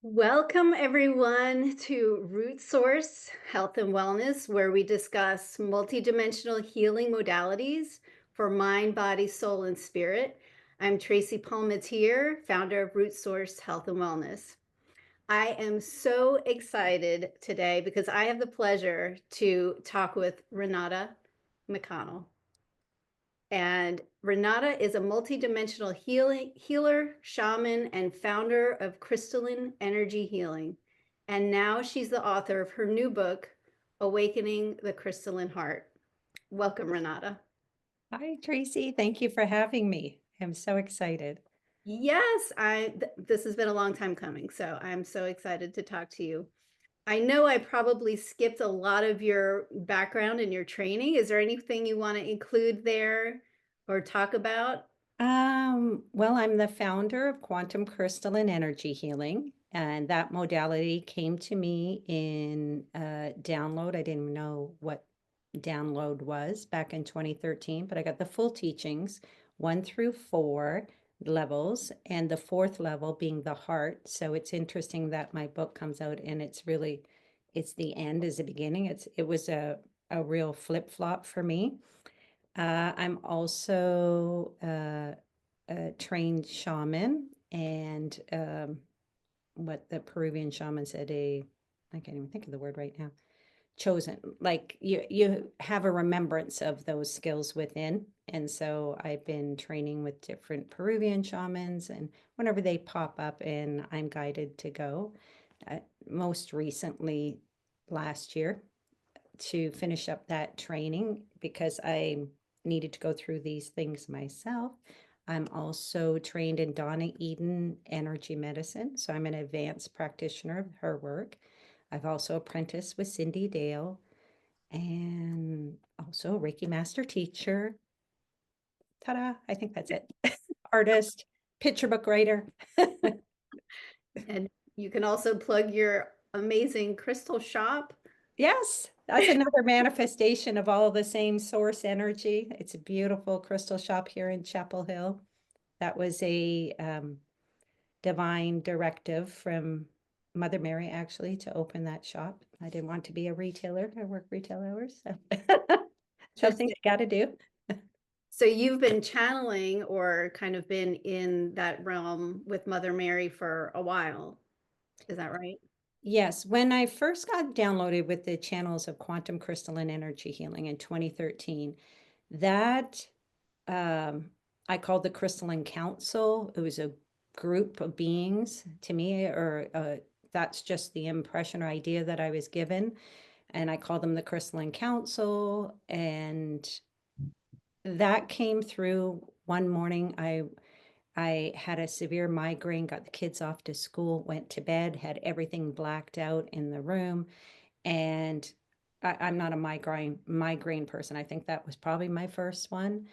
Welcome, everyone, to Root Source Health and Wellness, where we discuss multidimensional healing modalities for mind, body, soul, and spirit. I'm Tracy Palmatier, founder of Root Source Health and Wellness. I am so excited today because I have the pleasure to talk with Renata McConnell. And Renata is a multidimensional healer, shaman, and founder of Crystalline Energy Healing. And now she's the author of her new book, Awakening the Crystalline Heart. Welcome, Renata. Hi, Tracy. Thank you for having me. I'm so excited. Yes, this has been a long time coming, so I'm so excited to talk to you. I know I probably skipped a lot of your background and your training. Is there anything you want to include there or talk about? Well, I'm the founder of Quantum Crystalline Energy Healing, and that modality came to me in download. I didn't even know what download was back in 2013, but I got the full teachings, 1 through 4 levels, and the fourth level being the heart. So it's interesting that my book comes out and it's the end is the beginning. It was a real flip-flop for me. I'm also a trained shaman, and what the Peruvian shaman said, I can't even think of the word right now, chosen. Like you have a remembrance of those skills within. And so I've been training with different Peruvian shamans, and whenever they pop up and I'm guided to go, most recently last year to finish up that training because I needed to go through these things myself. I'm also trained in Donna Eden energy medicine, so I'm an advanced practitioner of her work. I've also apprenticed with Cindy Dale and also Reiki master teacher. Ta-da, I think that's it. Artist, picture book writer. And you can also plug your amazing crystal shop. Yes, that's another manifestation of all the same source energy. It's a beautiful crystal shop here in Chapel Hill. That was a divine directive from Mother Mary, actually, to open that shop. I didn't want to be a retailer. I work retail hours, so something you got to do. So you've been channeling or kind of been in that realm with Mother Mary for a while. Is that right? Yes, when I first got downloaded with the channels of Quantum Crystalline Energy Healing in 2013, that I called the Crystalline Council. It was a group of beings to me, or that's just the impression or idea that I was given. And I called them the Crystalline Council. And that came through one morning. I had a severe migraine, got the kids off to school, went to bed, had everything blacked out in the room. And I'm not a migraine person. I think that was probably my first one.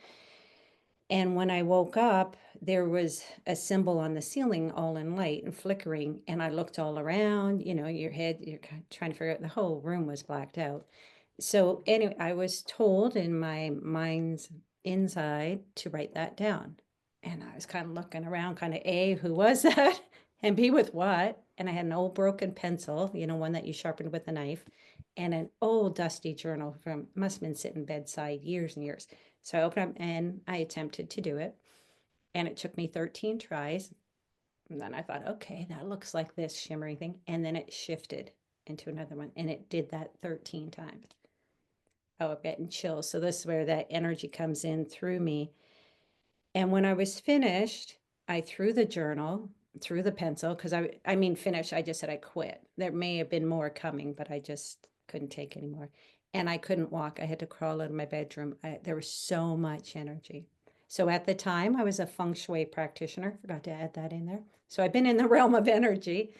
And when I woke up, there was a symbol on the ceiling all in light and flickering. And I looked all around, your head, you're trying to figure out, the whole room was blacked out. So anyway, I was told in my mind's inside to write that down. And I was kind of looking around, kind of A, who was that? And B, with what? And I had an old broken pencil, one that you sharpened with a knife, and an old dusty journal from, must have been sitting bedside years and years. So I opened up and I attempted to do it. And it took me 13 tries. And then I thought, okay, that looks like this shimmering thing. And then it shifted into another one. And it did that 13 times. Oh, I'm getting chills. So this is where that energy comes in through me. And when I was finished, I threw the journal, threw the pencil, because I mean, finish, I just said I quit. There may have been more coming, but I just couldn't take anymore. And I couldn't walk. I had to crawl out of my bedroom. There was so much energy. So at the time, I was a feng shui practitioner. Forgot to add that in there. So I've been in the realm of energy.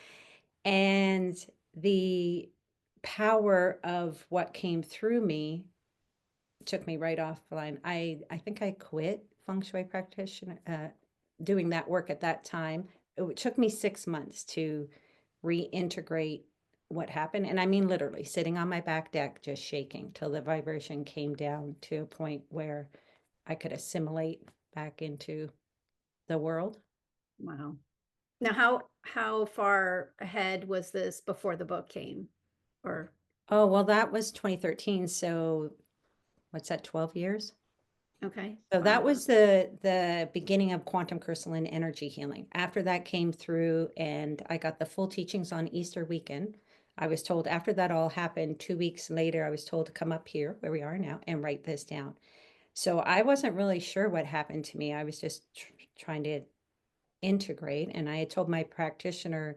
And the power of what came through me took me right off the line. I think I quit feng shui practitioner, doing that work at that time. It took me 6 months to reintegrate what happened. And I mean, literally sitting on my back deck, just shaking till the vibration came down to a point where I could assimilate back into the world. Wow. Now, how far ahead was this before the book came? Or Oh, well, that was 2013, so what's that, 12 years? okay, So that wow. was the beginning of quantum crystalline energy healing. After that came through and I got the full teachings on Easter weekend. I was told after that all happened, 2 weeks later, I was told to come up here where we are now and write this down. So I wasn't really sure what happened to me. I was just trying to integrate. And I had told my practitioner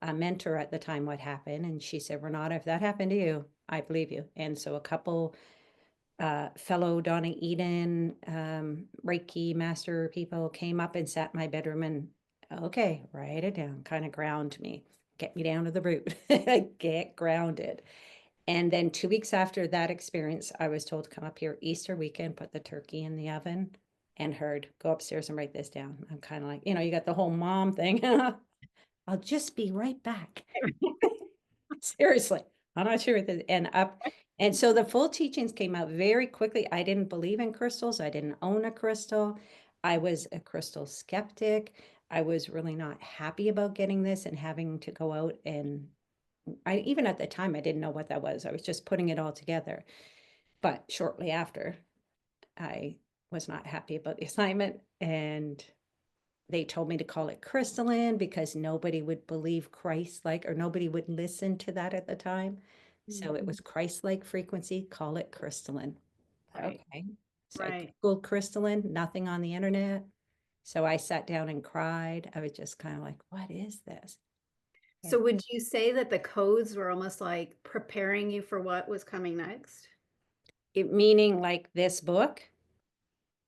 mentor at the time what happened. And she said, Renata, if that happened to you, I believe you. And so a couple fellow Donna Eden Reiki master people came up and sat in my bedroom and, okay, write it down, kind of ground me, get me down to the root, get grounded. And then 2 weeks after that experience, I was told to come up here Easter weekend, put the turkey in the oven, and heard, go upstairs and write this down. I'm kind of like, you got the whole mom thing. I'll just be right back. Seriously, I'm not sure what this, and so the full teachings came out very quickly. I didn't believe in crystals. I didn't own a crystal. I was a crystal skeptic. I was really not happy about getting this and having to go out and I even at the time I didn't know what that was. I was just putting it all together. But shortly after, I was not happy about the assignment and they told me to call it crystalline because nobody would believe Christ-like or nobody would listen to that at the time. So it Mhm. was Christ-like frequency, call it crystalline. Right, Okay. So I right. Googled crystalline, nothing on the internet. So I sat down and cried. I was just kind of like, what is this? So would you say that the codes were almost like preparing you for what was coming next? It meaning like this book,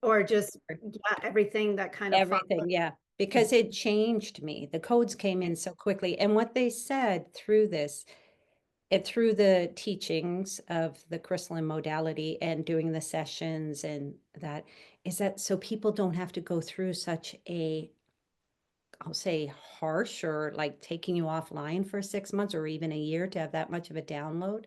Or just, yeah, everything that kind of followed? everything, yeah, because it changed me. The codes came in so quickly. And what they said through this, through the teachings of the crystalline modality and doing the sessions and that, is that so people don't have to go through such a, I'll say harsh or like taking you offline for 6 months or even a year to have that much of a download.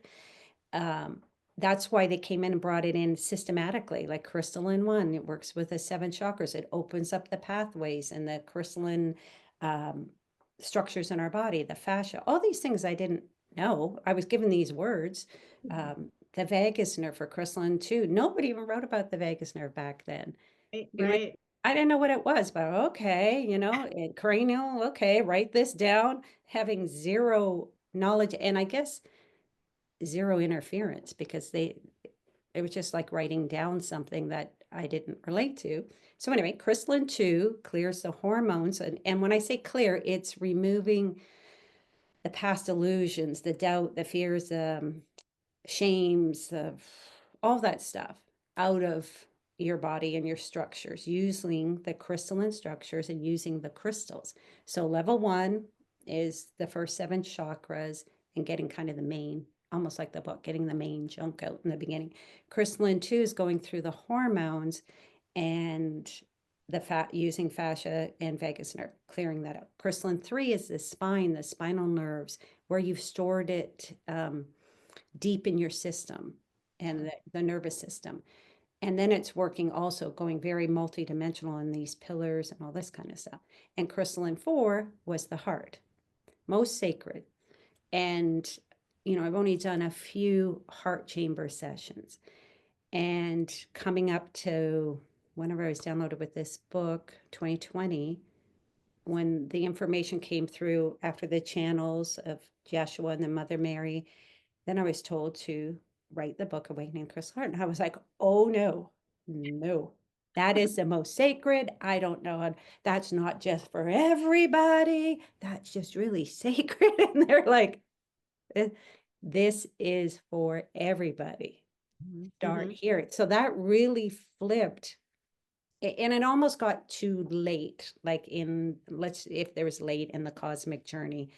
Um, that's why they came in and brought it in systematically, like crystalline one. It works with the 7 chakras. It opens up the pathways and the crystalline um, structures in our body, the fascia, all these things I didn't know. I was given these words. Mhm. The vagus nerve for crystalline too. Nobody even wrote about the vagus nerve back then. Right, You know, right. I didn't know what it was, but okay, and cranial, okay, write this down, having zero knowledge. And I guess zero interference because it was just like writing down something that I didn't relate to. So anyway, crystalline 2 clears the hormones. And when I say clear, it's removing the past illusions, the doubt, the fears, shames, all that stuff out of your body and your structures, using the crystalline structures and using the crystals. So level 1 is the first 7 chakras and getting kind of the main, almost like the book, getting the main junk out in the beginning. Crystalline 2 is going through the hormones and the fat using fascia and vagus nerve, clearing that out. Crystalline 3 is the spine, the spinal nerves, where you've stored it deep in your system and the nervous system. And then it's working also going very multidimensional in these pillars and all this kind of stuff. And crystalline 4 was the heart, most sacred. And, I've only done a few heart chamber sessions. And coming up to whenever I was downloaded with this book, 2020, when the information came through after the channels of Joshua and the Mother Mary, then I was told to write the book Awakening the Crystalline Heart. And I was like, oh no, no. That is the most sacred. I don't know. That's not just for everybody. That's just really sacred. And they're like, this is for everybody. Mhm, Start mhm. here. So that really flipped. And it almost got too late, like if there was late in the cosmic journey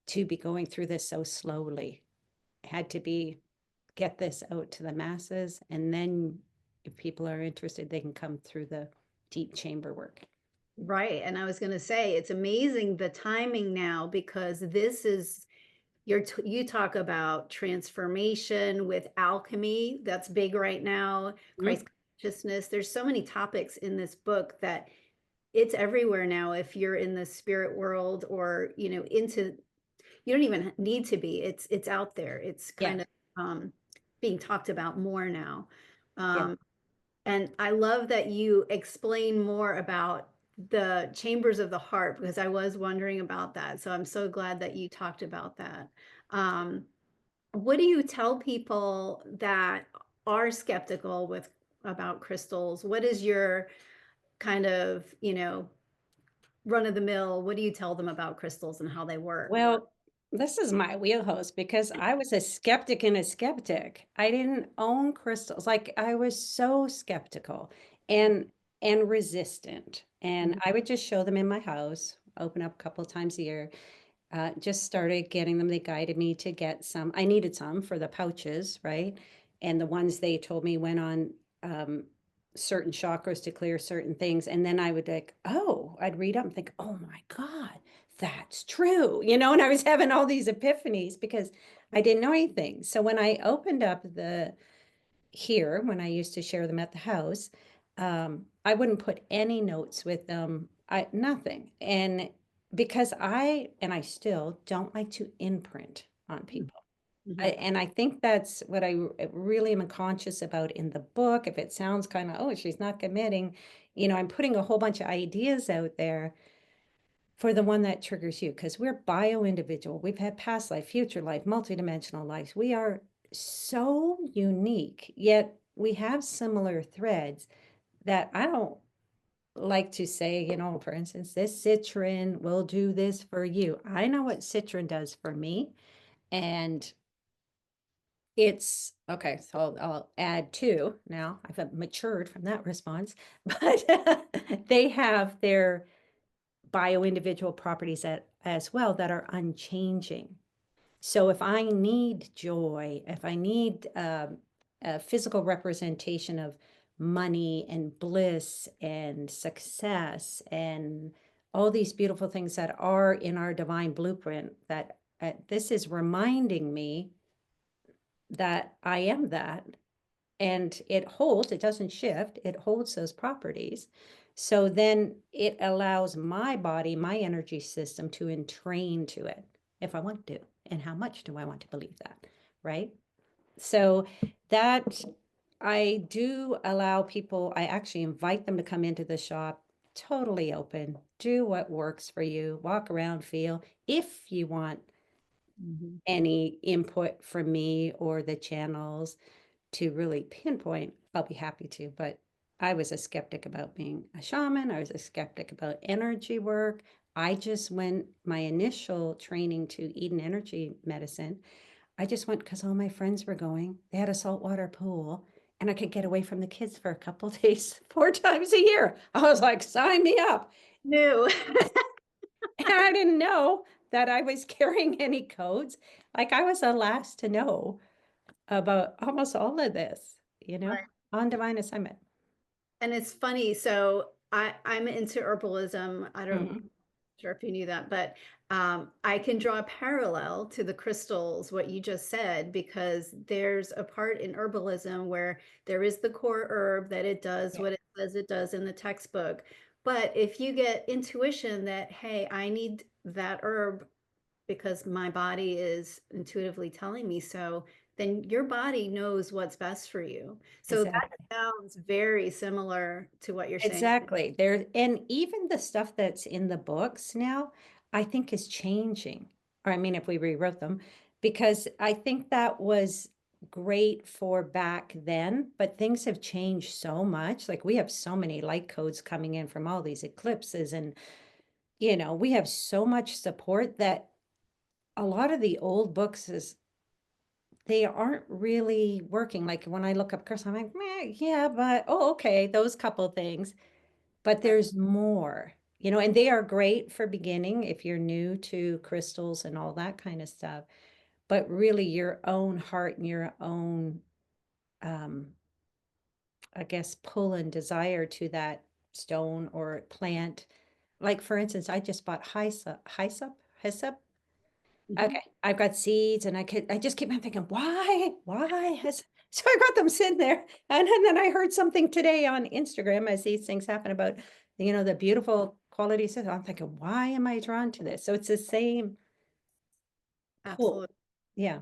to be going through this so slowly. It had to be get this out to the masses. And then if people are interested, they can come through the deep chamber work. Right, and I was gonna say, it's amazing the timing now because this is you talk about transformation with alchemy, that's big right now, Mhm. Christ consciousness. There's so many topics in this book that it's everywhere now if you're in the spirit world or, into you don't even need to be. It's out there. It's Yeah. kind of being talked about more now. Yeah. Um, and I love that you explain more about the chambers of the heart because I was wondering about that. So I'm so glad that you talked about that. Um, what do you tell people that are skeptical with about crystals? What is your kind of, run of the mill? What do you tell them about crystals and how they work? Well, this is my wheelhouse because I was a skeptic and a skeptic. I didn't own crystals. Like I was so skeptical and resistant. And Mhm. I would just show them in my house, open up a couple of times a year. Just started getting them. They guided me to get some. I needed some for the pouches, right? And the ones they told me went on um, certain chakras to clear certain things. And then I would like, oh, I'd read up and think, oh my God, that's true. And I was having all these epiphanies because I didn't know anything. So when I opened up when I used to share them at the house, I wouldn't put any notes with them. Nothing. And because I still don't like to imprint on people. Mhm. And I think that's what I really am conscious about in the book. If it sounds kind of, oh, she's not committing, I'm putting a whole bunch of ideas out there for the one that triggers you because we're bio individual. We've had past life, future life, multidimensional lives. We are so unique, yet we have similar threads that I don't like to say, for instance, this citron will do this for you. I know what citron does for me. And it's okay. So I'll add two now. I've matured from that response, but they have their bio individual properties as well that are unchanging. So if I need joy, if I need a physical representation of money and bliss and success and all these beautiful things that are in our divine blueprint, that this is reminding me that I am that. And it doesn't shift, it holds those properties. So then it allows my body, my energy system to entrain to it if I want to. And how much do I want to believe that? Right. So that I do allow people, I actually invite them to come into the shop totally open, do what works for you, walk around, feel. If you want Mhm. any input from me or the channels to really pinpoint, I'll be happy to. But I was a skeptic about being a shaman. I was a skeptic about energy work. I just went my initial training to Eden Energy Medicine. I just went because all my friends were going. They had a saltwater pool and I could get away from the kids for a couple of days, 4 times a year. I was like, sign me up. New. And I didn't know that I was carrying any codes. Like I was the last to know about almost all of this, Right. on divine assignment. And it's funny, so I'm into herbalism. I don't Mhm. sure if you knew that, but I can draw a parallel to the crystals, what you just said, because there's a part in herbalism where there is the core herb that it does Yeah, what it says it does in the textbook. But if you get intuition that, hey, I need that herb because my body is intuitively telling me so, then your body knows what's best for you. So that exactly. sounds very similar to what you're saying. Exactly. There, and even the stuff that's in the books now, I think is changing. Or I mean, if we rewrote them, because I think that was great for back then, but things have changed so much. Like we have so many light codes coming in from all these eclipses, and we have so much support that a lot of the old books is they aren't really working. Like when I look up Chris, I'm like, "Meh, yeah, but oh, okay, those couple things." But there's more, and they are great for beginning if you're new to crystals and all that kind of stuff. But really, your own heart and your own, um, I guess, pull and desire to that stone or plant. Like for instance, I just bought hyssop. Mhm. Okay, I've got seeds and I just keep on thinking, why? Why? So I got them sitting there. And then I heard something today on Instagram as these things happen about the beautiful qualities of it. I'm thinking, why am I drawn to this? So it's the same pull. Absolutely. Yeah,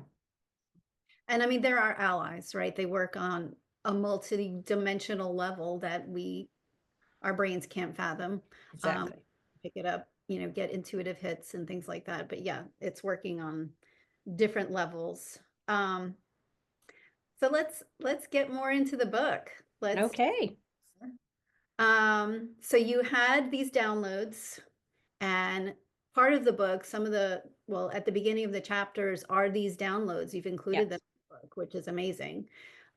And I mean, there are allies, right? They work on a multi-dimensional level that our brains can't fathom. Um, exactly. Pick it up, get intuitive hits and things like that. But yeah, it's working on different levels. Um, so let's get more into the book. Let's Okay. so you had these downloads, and part of the book, well, at the beginning of the chapters are these downloads. You've included them Yes. in the book, which is amazing.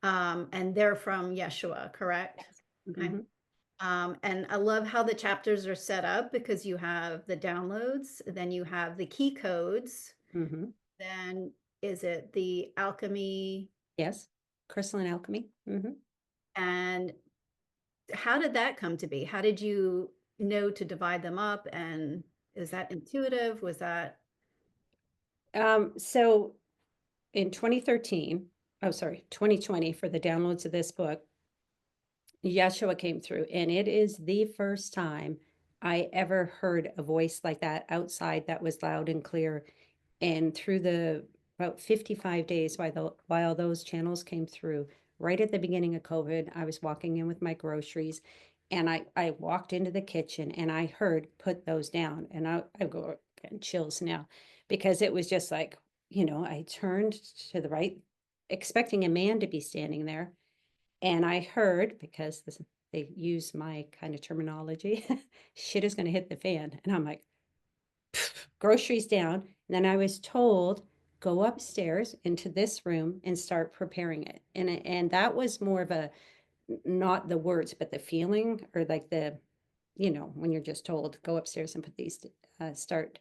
And they're from Yeshua, correct? Yes. Okay. Hmm. And I love how the chapters are set up because you have the downloads, then you have the key codes, Hmm. then is it the alchemy? Yes. Crystalline alchemy. Hmm. And how did that come to be? How did you know to divide them up? And is that intuitive? Was that So in 2013, oh, sorry, 2020, for the downloads of this book, Yeshua came through, and it is the first time I ever heard a voice like that outside that was loud and clear. And through the about 55 days while those channels came through, right at the beginning of COVID, I was walking in with my groceries, and I walked into the kitchen and I heard, put those down. And I go getting chills now, because it was just like, I turned to the right, expecting a man to be standing there. And I heard, because they use my kind of terminology, shit is going to hit the fan. And I'm like, groceries down. And then I was told, go upstairs into this room and start preparing it. And that was more of a, not the words, but the feeling, or like when you're just told, go upstairs and put these, start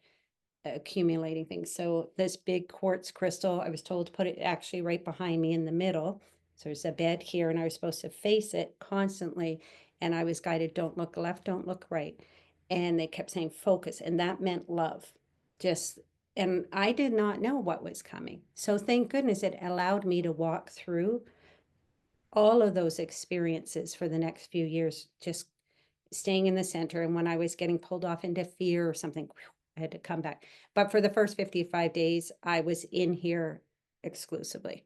accumulating things. So this big quartz crystal, I was told to put it actually right behind me in the middle. So there's a bed here, and I was supposed to face it constantly. And I was guided, don't look left, don't look right. And they kept saying focus, and that meant love. Just, and I did not know what was coming. So thank goodness it allowed me to walk through all of those experiences for the next few years, just staying in the center. And when I was getting pulled off into fear or something, whew, I had to come back. But for the first 55 days, I was in here exclusively,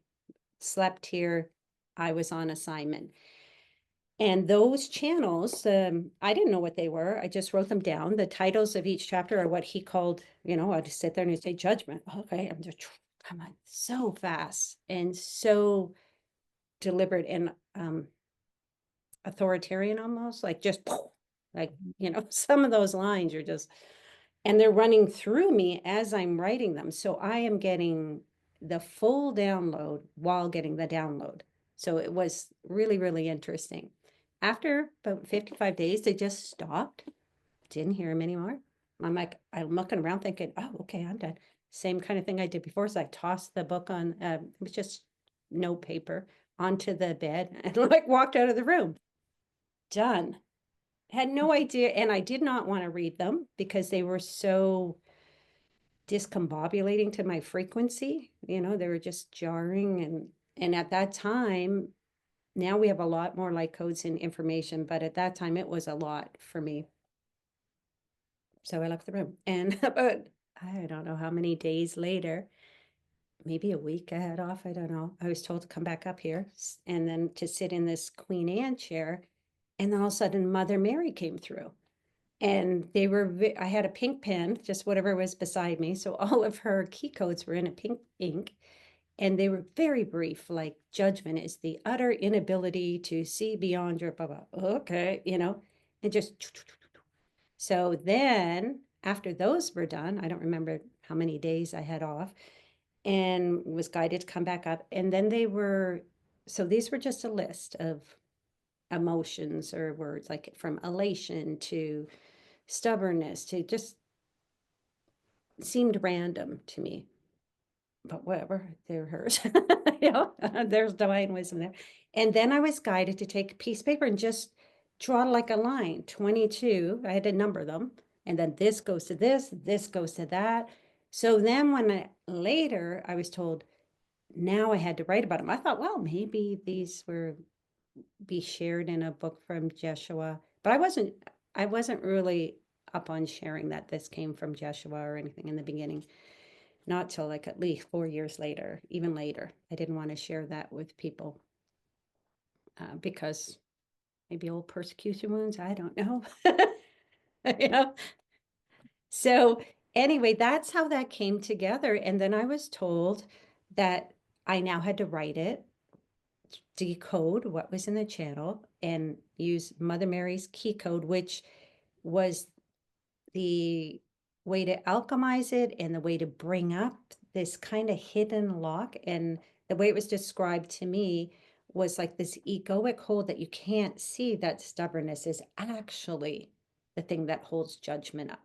slept here. I was on assignment. And those channels, I didn't know what they were. I just wrote them down. The titles of each chapter are what he called, I'd just sit there and he'd say judgment. Okay, I'm just, come on, so fast and so deliberate and authoritarian, almost like just like, some of those lines are just, and they're running through me as I'm writing them. So I am getting the full download while getting the download. So it was really, really interesting. After about 55 days, they just stopped. Didn't hear him anymore. I'm looking around thinking, oh, okay, I'm done. Same kind of thing I did before. So I tossed the book on, it was just note paper, onto the bed, and like walked out of the room. Done. Had no idea. And I did not want to read them because they were so discombobulating to my frequency. They were just jarring. And at that time, now we have a lot more light codes and information, but at that time it was a lot for me. So I left the room. And about, I don't know how many days later, maybe a week I had off, I don't know, I was told to come back up here and then to sit in this Queen Anne chair. And then all of a sudden Mother Mary came through. And I had a pink pen, just whatever was beside me. So all of her key codes were in a pink ink, and they were very brief, like judgment is the utter inability to see beyond your blah, blah. Okay, and just. So then after those were done, I don't remember how many days I had off, and was guided to come back up. And then so these were just a list of emotions or words, like from elation to stubbornness to just seemed random to me, but whatever, they're hers. There's divine wisdom there. And then I was guided to take a piece of paper and just draw like a line, 22. I had to number them. And then this goes to this goes to that. So then later I was told, now I had to write about them. I thought, well, maybe these be shared in a book from Jeshua, but I wasn't I wasn't really up on sharing that this came from Jeshua or anything in the beginning, not till like at least 4 years later, even later. I didn't want to share that with people because maybe old persecution wounds, I don't know. You know? So anyway, that's how that came together. And then I was told that I now had to write it, decode what was in the channel, and use Mother Mary's key code, which was the way to alchemize it and the way to bring up this kind of hidden lock. And the way it was described to me was like this egoic hold that you can't see, that stubbornness is actually the thing that holds judgment up.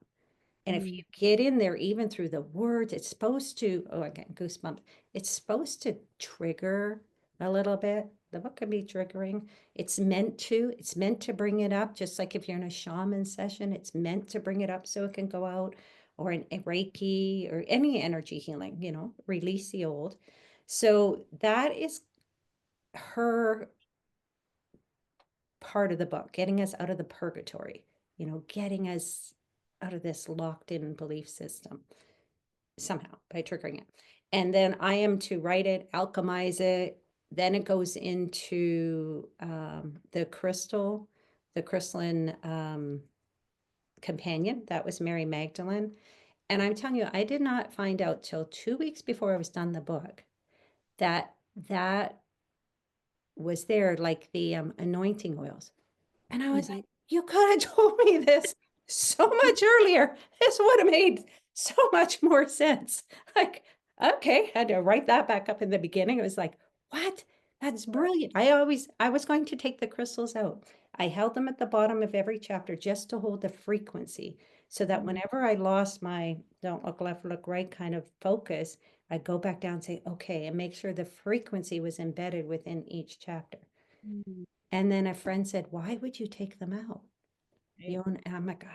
And if Mm. you get in there, even through the words, it's supposed to, oh, again, goosebumps. It's supposed to trigger a little bit. The book can be triggering. It's meant to bring it up. Just like if you're in a shaman session, it's meant to bring it up so it can go out, or an a Reiki or any energy healing, release the old. So that is her part of the book, getting us out of the purgatory, getting us out of this locked in belief system somehow by triggering it. And then I am to write it, alchemize it. Then it goes into the crystalline companion. That was Mary Magdalene. And I'm telling you, I did not find out till 2 weeks before I was done the book that that was there, like the anointing oils. And I was Mhm. like, you could have told me this so much earlier. This would have made so much more sense. Like, okay, had to write that back up in the beginning. It was like, what? That's brilliant. I was going to take the crystals out. I held them at the bottom of every chapter just to hold the frequency so that Mm. whenever I lost my don't look left, look right kind of focus, I'd go back down and say, okay, and make sure the frequency was embedded within each chapter. Mm. And then a friend said, why would you take them out? Right. I'm like,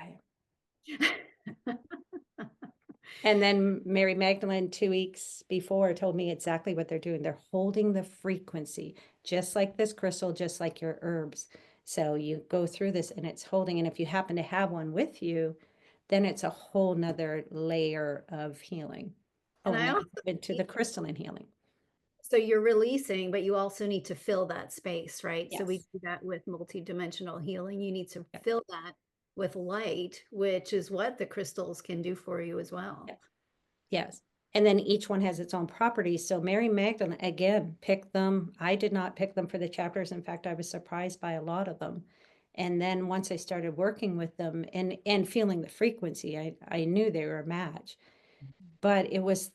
and then Mary Magdalene 2 weeks before told me exactly what they're doing. They're holding the frequency, just like this crystal, just like your herbs. So you go through this and it's holding. And if you happen to have one with you, then it's a whole nother layer of healing. Oh, And and I then also we move into the crystalline healing. so you're releasing, but you also need to fill that space, right? So we Yes. do that with multidimensional healing. You need to Yeah. fill that with light, which is what the crystals can do for you as well. Yeah. Yes. And then each one has its own properties. So Mary Magdalene, again, picked them. I did not pick them for the chapters. In fact, I was surprised by a lot of them. And then once I started working with them and feeling the frequency, I knew they were a match. But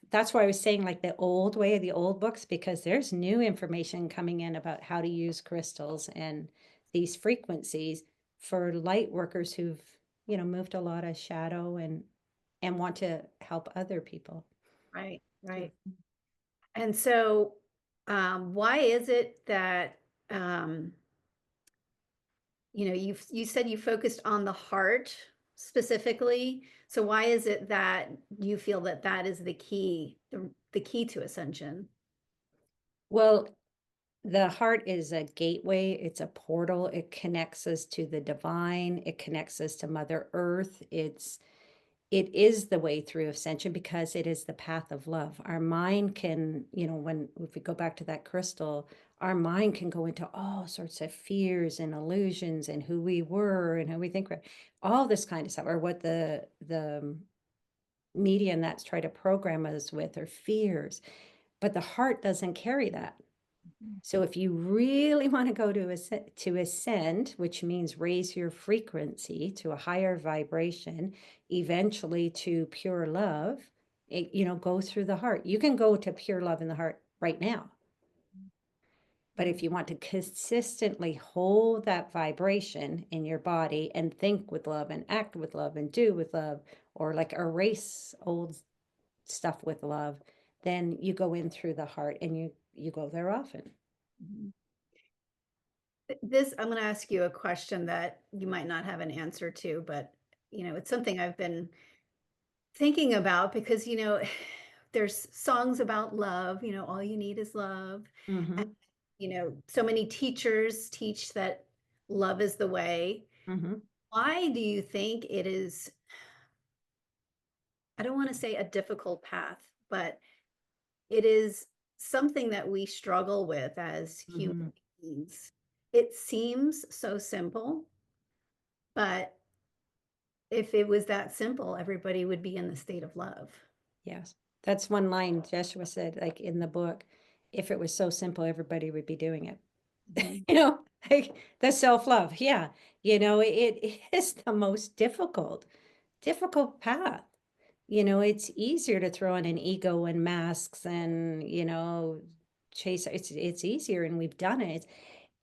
that's why I was saying like the old way of the old books, because there's new information coming in about how to use crystals and these frequencies for light workers who've, moved a lot of shadow and want to help other people Right, too. right. And so, why is it that um, you said you focused on the heart specifically? So why is it that you feel that that is the key to ascension? Well, the heart is a gateway, it's a portal, it connects us to the divine, it connects us to Mother Earth. It is the way through ascension because it is the path of love. Our mind can, if we go back to that crystal, our mind can go into all sorts of fears and illusions and who we were and who we think we're, all this kind of stuff, or what the media and that's try to program us with, or fears. But the heart doesn't carry that. So if you really want to go to ascend, which means raise your frequency to a higher vibration, eventually to pure love, go through the heart. You can go to pure love in the heart right now. But if you want to consistently hold that vibration in your body and think with love and act with love and do with love, or like erase old stuff with love, then you go in through the heart and you go there often. Mhm. This, I'm going to ask you a question that you might not have an answer to, but it's something I've been thinking about because there's songs about love, all you need is love. And Mm-hmm. so many teachers teach that love is the way. Mm-hmm. Why do you think it is, I don't want to say a difficult path, but it is something that we struggle with as human Mhm. beings? It seems so simple, but if it was that simple, everybody would be in the state of love. Yes. That's one line Joshua said, like in the book, if it was so simple, everybody would be doing it. Mhm. You know, like the self-love. Yeah. It is the most difficult path. It's easier to throw on an ego and masks and, chase. It's easier and we've done it.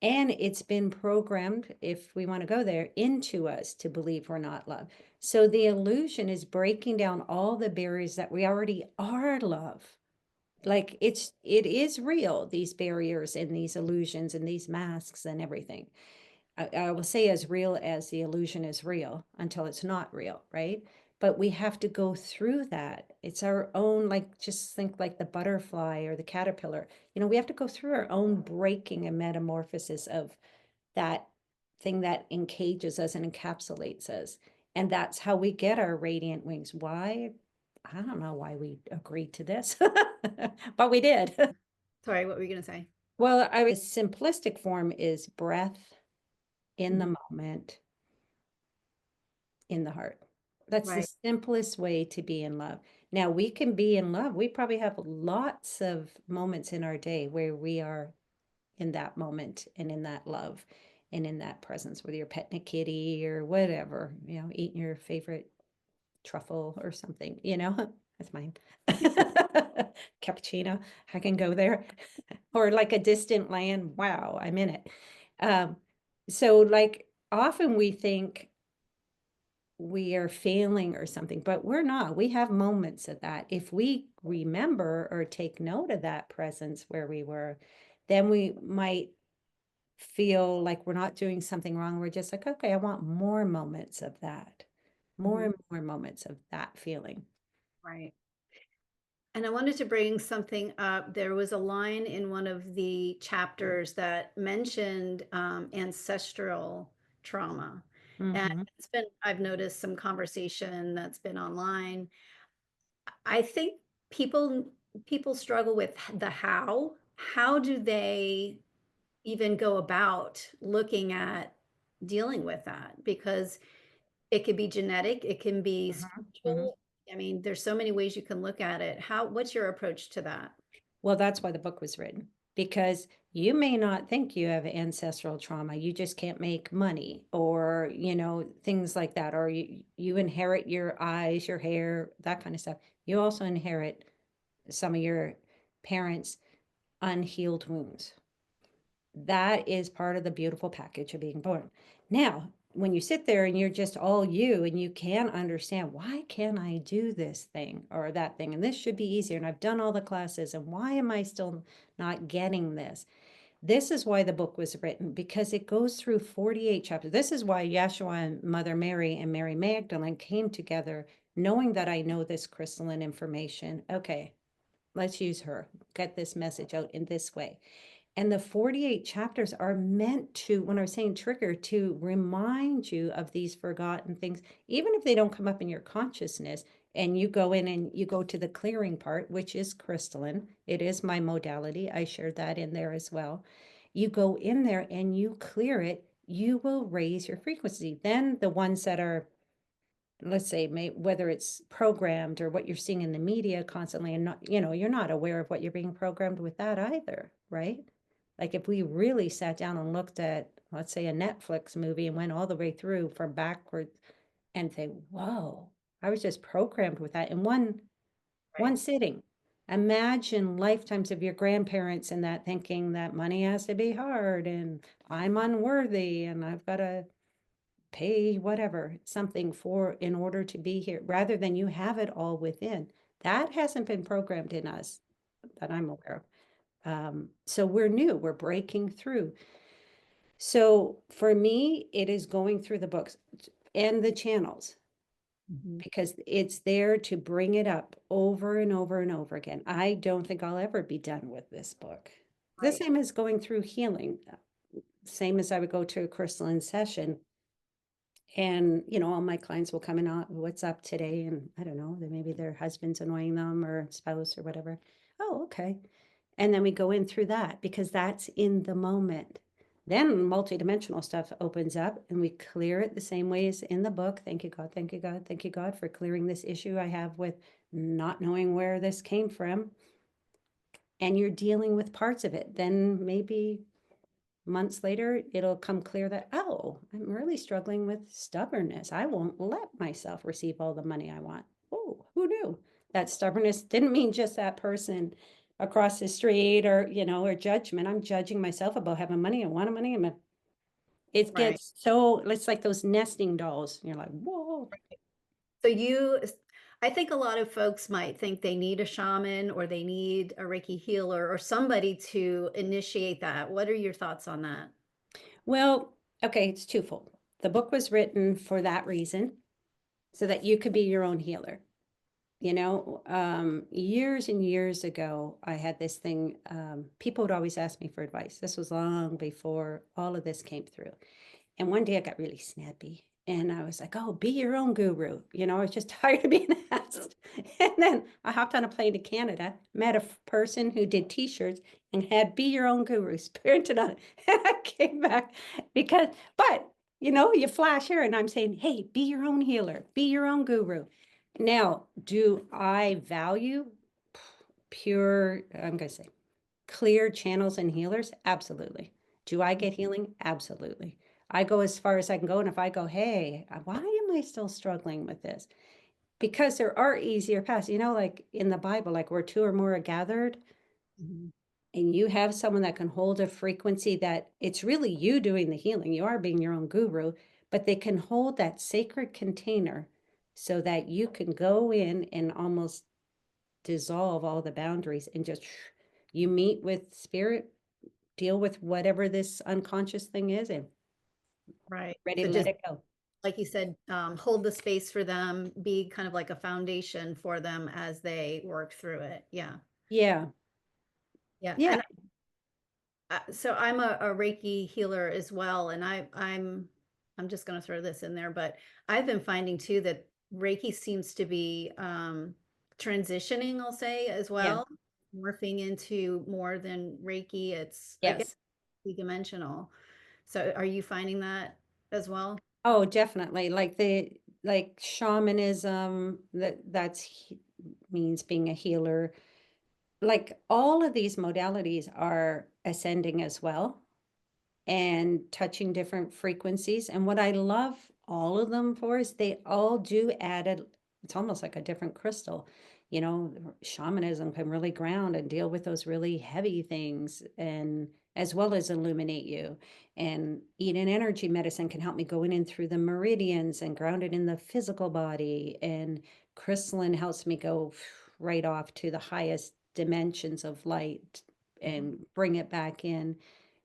And it's been programmed, if we want to go there, into us to believe we're not loved. So the illusion is breaking down all the barriers that we already are love. Like it is real, these barriers and these illusions and these masks and everything. I will say as real as the illusion is real until it's not real, right? But we have to go through that. It's our own, like, just think like the butterfly or the caterpillar. We have to go through our own breaking and metamorphosis of that thing that encages us and encapsulates us. And that's how we get our radiant wings. Why? I don't know why we agreed to this, but we did. Sorry, what were you going to say? Well, I was simplistic form is breath in Mhm. the moment, in the heart. That's the Right. simplest way to be in love. Now, we can be in love. We probably have lots of moments in our day where we are in that moment and in that love and in that presence, whether you're petting a kitty or whatever, eating your favorite truffle or something, that's mine. Cappuccino, I can go there. Or like a distant land, wow, I'm in it. Um, so like often we think we are failing or something, but we're not. We have moments of that. If we remember or take note of that presence where we were, then we might feel like we're not doing something wrong. We're just like, okay, I want more moments of that, more Mhm. and more moments of that feeling. Right. And I wanted to bring something up. There was a line in one of the chapters that mentioned ancestral trauma. And Mm-hmm. I've noticed some conversation that's been online. I think people struggle with the how. How do they even go about looking at dealing with that? Because it could be genetic, it can be Mm-hmm. spiritual. I mean, there's so many ways you can look at it. What's your approach to that? Well, that's why the book was written, because you may not think you have ancestral trauma. You just can't make money or, things like that. Or you inherit your eyes, your hair, that kind of stuff. You also inherit some of your parents' unhealed wounds. That is part of the beautiful package of being born. Now, when you sit there and you're just all you and you can understand, why can't I do this thing or that thing? And this should be easier. And I've done all the classes. And why am I still not getting this? This is why the book was written, because it goes through 48 chapters. This is why Yeshua and Mother Mary and Mary Magdalene came together, knowing that I know this crystalline information. Okay, let's use her, get this message out in this way. And the 48 chapters are meant to, when I was saying trigger, to remind you of these forgotten things, even if they don't come up in your consciousness. And you go in and you go to the clearing part, which is crystalline. It is my modality. I shared that in there as well. You go in there and you clear it, you will raise your frequency. Then the ones that are, let's say, whether it's programmed or what you're seeing in the media constantly, and not, you're not aware of what you're being programmed with that either, right? Like if we really sat down and looked at, let's say, a Netflix movie and went all the way through from backwards and say, whoa, I was just programmed with that in one Right. sitting. Imagine lifetimes of your grandparents and that thinking that money has to be hard and I'm unworthy and I've got to pay whatever, something for in order to be here, rather than you have it all within. That hasn't been programmed in us that I'm aware of. So we're new, we're breaking through. So for me, it is going through the books and the channels Mhm. because it's there to bring it up over and over and over again. I don't think I'll ever be done with this book. The Right. same as going through healing, same as I would go to a crystalline session. And, all my clients will come in, what's up today? And I don't know, then maybe their husband's annoying them or spouse or whatever. Oh, okay. And then we go in through that because that's in the moment. Then multidimensional stuff opens up and we clear it the same way as in the book. Thank you, God. Thank you, God. Thank you, God, for clearing this issue I have with not knowing where this came from. And you're dealing with parts of it. Then maybe months later, it'll come clear that, oh, I'm really struggling with stubbornness. I won't let myself receive all the money I want. Oh, who knew? That stubbornness didn't mean just that person across the street or judgment. I'm judging myself about having money and wanting money. And it Right. gets so, it's like those nesting dolls. You're like, whoa. So I think a lot of folks might think they need a shaman or they need a Reiki healer or somebody to initiate that. What are your thoughts on that? Well, okay, it's twofold. The book was written for that reason, so that you could be your own healer. Years and years ago, I had this thing. People would always ask me for advice. This was long before all of this came through. And one day I got really snappy and I was like, oh, be your own guru. I was just tired of being asked. And then I hopped on a plane to Canada, met a person who did t-shirts and had be your own guru printed on it. And I came back but you flash here and I'm saying, hey, be your own healer, be your own guru. Now, do I value pure, I'm going to say, clear channels and healers? Absolutely. Do I get healing? Absolutely. I go as far as I can go. And if I go, hey, why am I still struggling with this? Because there are easier paths, like in the Bible, like where two or more are gathered, Mhm. and you have someone that can hold a frequency that it's really you doing the healing. You are being your own guru, but they can hold that sacred container so that you can go in and almost dissolve all the boundaries and just you meet with spirit, deal with whatever this unconscious thing is, and Right. ready So to let just it go. like you said, hold the space for them, be kind of like a foundation for them as they work through it. Yeah. Yeah. Yeah. Yeah. And so I'm a Reiki healer as well, and I'm just going to throw this in there, but I've been finding too that Reiki seems to be transitioning, I'll say as Yeah. well, morphing into more than Reiki. It's I guess Yes. dimensional. So are you finding that as well? Oh, definitely. Like shamanism, means being a healer. Like all of these modalities are ascending as well and touching different frequencies. And what I love all of them for is they all do it's almost like a different crystal. Shamanism can really ground and deal with those really heavy things and as well as illuminate you. And eating energy medicine can help me go in through the meridians and ground it in the physical body. And crystalline helps me go right off to the highest dimensions of light and bring it back in.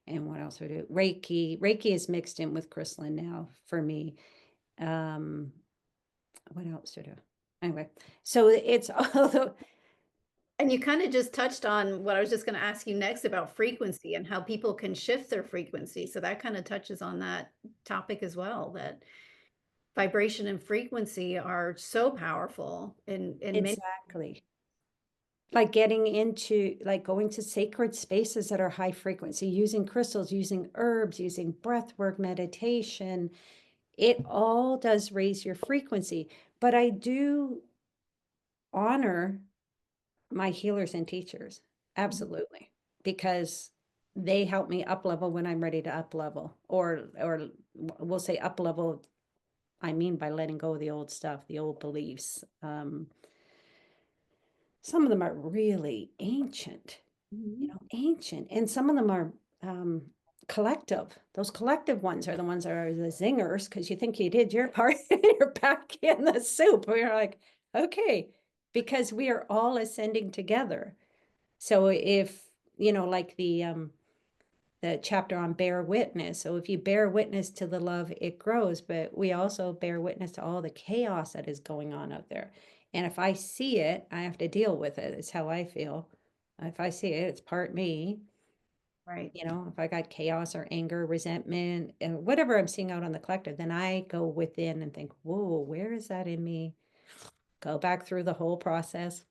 And what else would it? Reiki is mixed in with crystalline now for me. Um, what else to do? Anyway, so it's all And you kind of just touched on what I was just going to ask you next about frequency and how people can shift their frequency. So that kind of touches on that topic as well, that vibration and frequency are so powerful in many. exactly like getting into like going to sacred spaces that are high frequency, using crystals, using herbs, using breath work, meditation. It all does raise your frequency. But I do honor my healers and teachers. Absolutely. Because they help me up level when I'm ready to up level or we'll say up level. I mean, by letting go of the old stuff, the old beliefs. Some of them are really ancient, Mhm. ancient, and some of them are collective. Those collective ones are the ones that are the zingers because you think you did your part and you're back in the soup. We're like, okay, because we are all ascending together. So if, like the chapter on bear witness. So if you bear witness to the love, it grows, but we also bear witness to all the chaos that is going on out there. And if I see it, I have to deal with it. It's how I feel. If I see it, it's part me. Right. You know, if I got chaos or anger, resentment, and whatever I'm seeing out on the collective, then I go within and think, whoa, where is that in me? Go back through the whole process.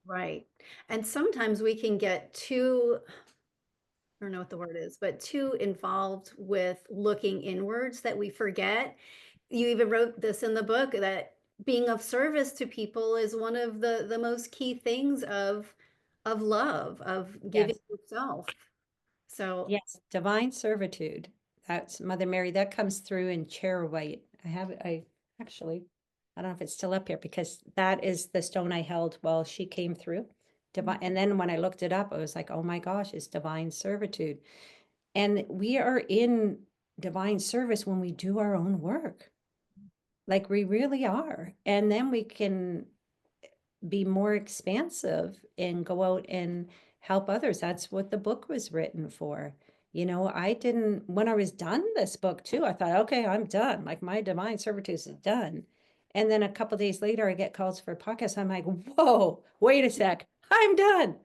Right. And sometimes we can get too, I don't know what the word is, but too involved with looking inwards that we forget. You even wrote this in the book that being of service to people is one of the most key things of love, of giving Yes. yourself. So Yes. Divine servitude. That's Mother Mary. That comes through in Chair-White. I actually, I don't know if it's still up here because that is the stone I held while she came through. Divine. And then when I looked it up, I was like, oh my gosh, it's divine servitude. And we are in divine service when we do our own work. Like we really are. And then we can be more expansive and go out and help others. That's what the book was written for. You know, I didn't, when I was done this book too, I thought, okay, I'm done. Like my divine servitude is done. And then a couple days later, I get calls for a podcast. I'm like, whoa, wait a sec, I'm done.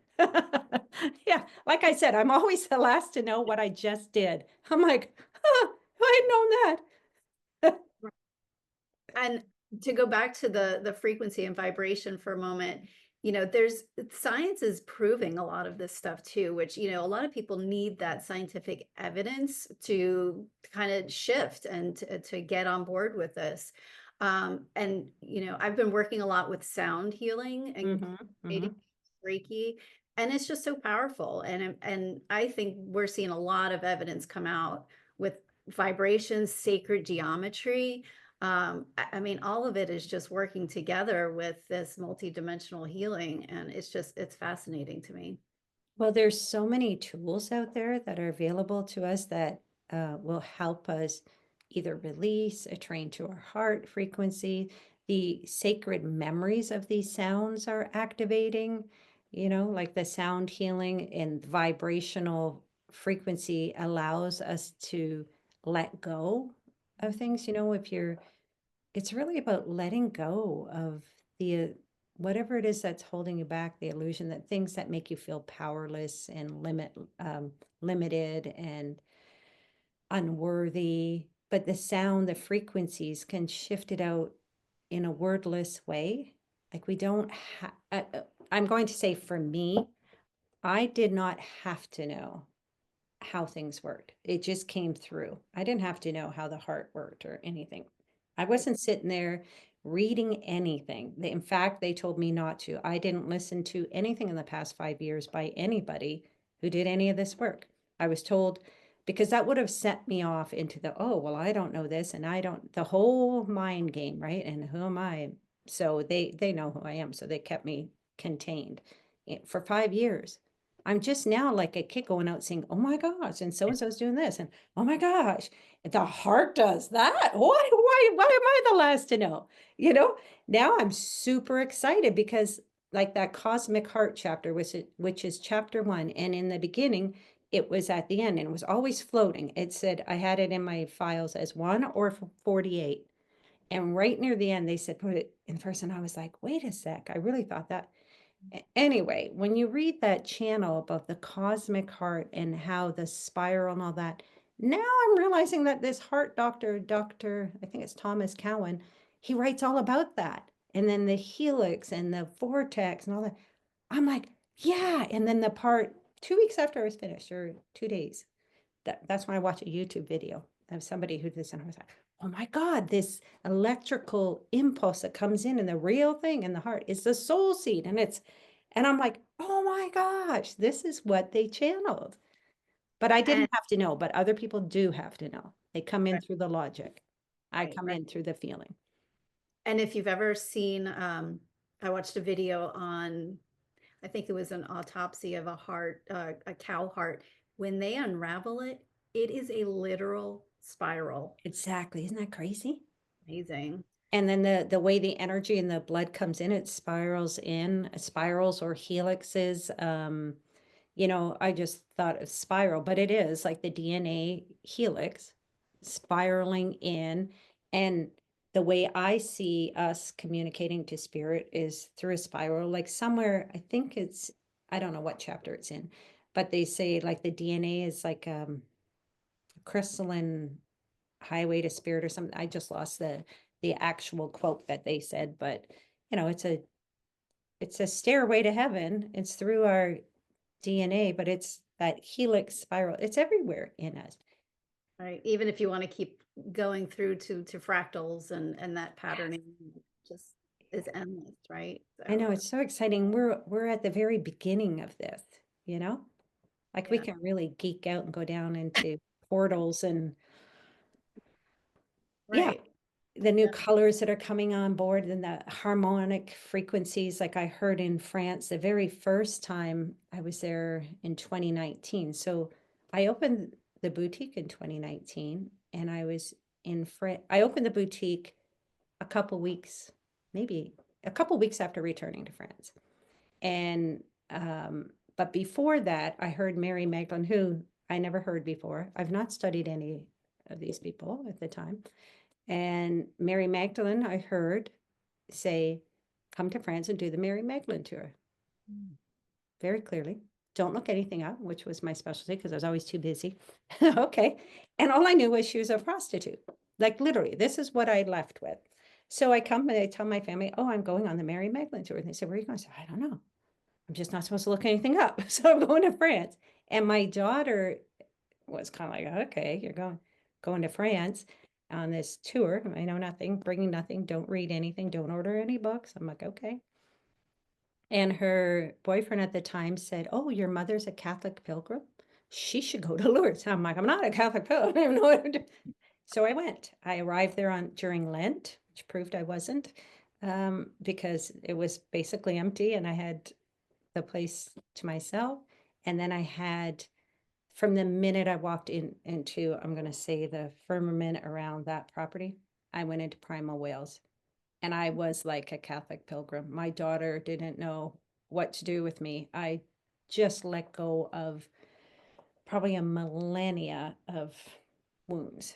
Yeah, like I said, I'm always the last to know what I just did. I'm like, huh, if I had known that. and to go back to the frequency and vibration for a moment, there's science is proving a lot of this stuff too, which, a lot of people need that scientific evidence to kind of shift and to get on board with this. And I've been working a lot with sound healing and Mm-hmm, mm-hmm. creating Reiki, and it's just so powerful. And I think we're seeing a lot of evidence come out with vibrations, sacred geometry. I mean, all of it is just working together with this multidimensional healing, and it's fascinating to me. Well, there's so many tools out there that are available to us that will help us either release, attrain to our heart frequency. The sacred memories of these sounds are activating, you know, like the sound healing and vibrational frequency allows us to let go of things. You know, if you're it's really about letting go of the whatever it is that's holding you back, the illusion that things that make you feel powerless and limited and unworthy. But the sound, the frequencies can shift it out in a wordless way. Like we don't have, I'm going to say for me, I did not have to know how things worked. It just came through. I didn't have to know how the heart worked or anything. I Right. wasn't sitting there reading anything. In fact, they told me not to. I didn't listen to anything in the past 5 years by anybody who did any of this work. I was told because that would have set me off into the, oh, well, I don't know this and I don't, the whole mind game, right? And who am I? So they know who I am. So they kept me contained for 5 years. I'm just now like a kid going out saying, oh my gosh, and so-and-so's doing this, and oh my gosh, the heart does that. Why am I the last to know? You know, now I'm super excited because like that cosmic heart chapter, which is chapter 1. And in the beginning, it was at the end and it was always floating. It said I had it in my files as 1 or 48. And right near the end, they said put it in first. And I was like, wait a sec, I really thought that. Anyway, when you read that channel about the cosmic heart and how the spiral and all that, now I'm realizing that this heart doctor, I think it's Thomas Cowan, he writes all about that. And then the helix and the vortex and all that. I'm like, yeah. And then the part 2 weeks after I was finished, or 2 days, that's when I watched a YouTube video of somebody who did this, and I was like, oh my God, this electrical impulse that comes in and the real thing in the heart is the soul seed. And I'm like, oh my gosh, this is what they channeled. But I And didn't have to know, but other people do have to know. They come in through the logic. I right, come right. in through the feeling. And if you've ever seen, I watched a video on, I think it was an autopsy of a heart, a cow heart. When they unravel it, it is a literal spiral. Exactly. Isn't that crazy? Amazing. And then the way the energy and the blood comes in, spirals or helixes. You know, I just thought of spiral, but it is like the DNA helix spiraling in. And the way I see us communicating to spirit is through a spiral, like somewhere, I think it's, I don't know what chapter it's in, but they say like the DNA is like crystalline highway to spirit or something. I just lost the actual quote that they said, but you know, it's a stairway to heaven. It's through our DNA, but it's that helix spiral. It's everywhere in us. Right. Even if you want to keep going through to fractals and that Yes. patterning just is endless, right? I So know it's so exciting. We're at the very beginning of this, you know? Like we yeah, can really geek out and go down into portals and yeah, right. the new Yeah. colors that are coming on board and the harmonic frequencies. Like I heard in France the very first time I was there in 2019. So I opened the boutique in 2019 and I was in France. I opened the boutique a couple weeks, maybe a couple weeks after returning to France. And but before that, I heard Mary Magdalene, who I never heard before. I've not studied any of these people at the time. And Mary Magdalene, I heard say, come to France and do the Mary Magdalene tour very clearly. Don't look anything up, which was my specialty because I was always too busy. Okay. And all I knew was she was a prostitute. Like literally, this is what I left with. So I come and I tell my family, oh, I'm going on the Mary Magdalene tour. And they said, where are you going? I said, I don't know. I'm just not supposed to look anything up. So I'm going to France. And my daughter was kind of like, okay, you're going to France on this tour. I know nothing, bringing nothing, don't read anything, don't order any books. I'm like, okay. And her boyfriend at the time said, oh, your mother's a Catholic pilgrim. She should go to Lourdes. I'm like, I'm not a Catholic pilgrim. I don't even know what to do. So I went. I arrived there during Lent, which proved I wasn't, because it was basically empty and I had the place to myself. And then I had, from the minute I walked into, I'm going to say the firmament around that property, I went into primal whales. And I was like a Catholic pilgrim. My daughter didn't know what to do with me. I just let go of probably a millennia of wounds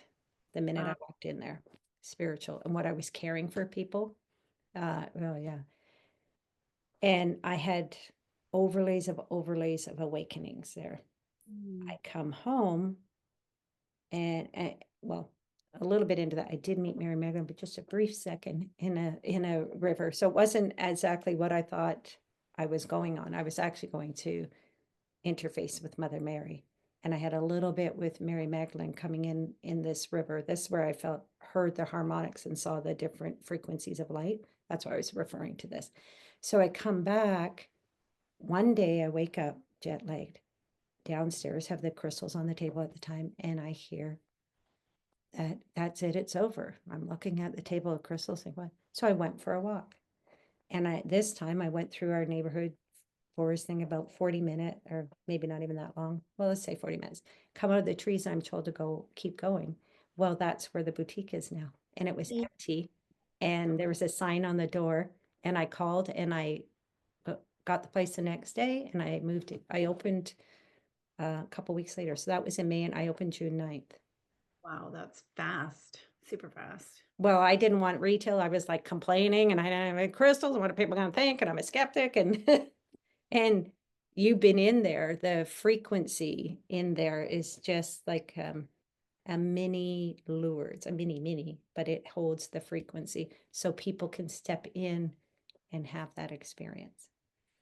the minute I Wow. walked in there, spiritual, and what I was caring for people. Oh, yeah. And I had overlays of awakenings there. Mm. I come home and well, a little bit into that, I did meet Mary Magdalene, but just a brief second in a river. So it wasn't exactly what I thought I was going on. I was actually going to interface with Mother Mary. And I had a little bit with Mary Magdalene coming in this river. This is where I felt heard the harmonics and saw the different frequencies of light. That's why I was referring to this. So I come back one day, I wake up jet lagged downstairs, have the crystals on the table at the time, and I hear that's it, it's over. I'm looking at the table of crystals saying, what? So I went for a walk. And this time I went through our neighborhood forest thing about 40 minutes, or maybe not even that long. Well, let's say 40 minutes. Come out of the trees, and I'm told to go keep going. Well, that's where the boutique is now. And it was Yeah. empty. And there was a sign on the door. And I called and I got the place the next day and I moved it. I opened a couple weeks later. So that was in May and I opened June 9th. Wow, that's fast. Super fast. Well, I didn't want retail. I was like complaining and I didn't have any crystals. What are people going to think? And I'm a skeptic. And and you've been in there. The frequency in there is just like a mini Lourdes, a mini, but it holds the frequency so people can step in and have that experience.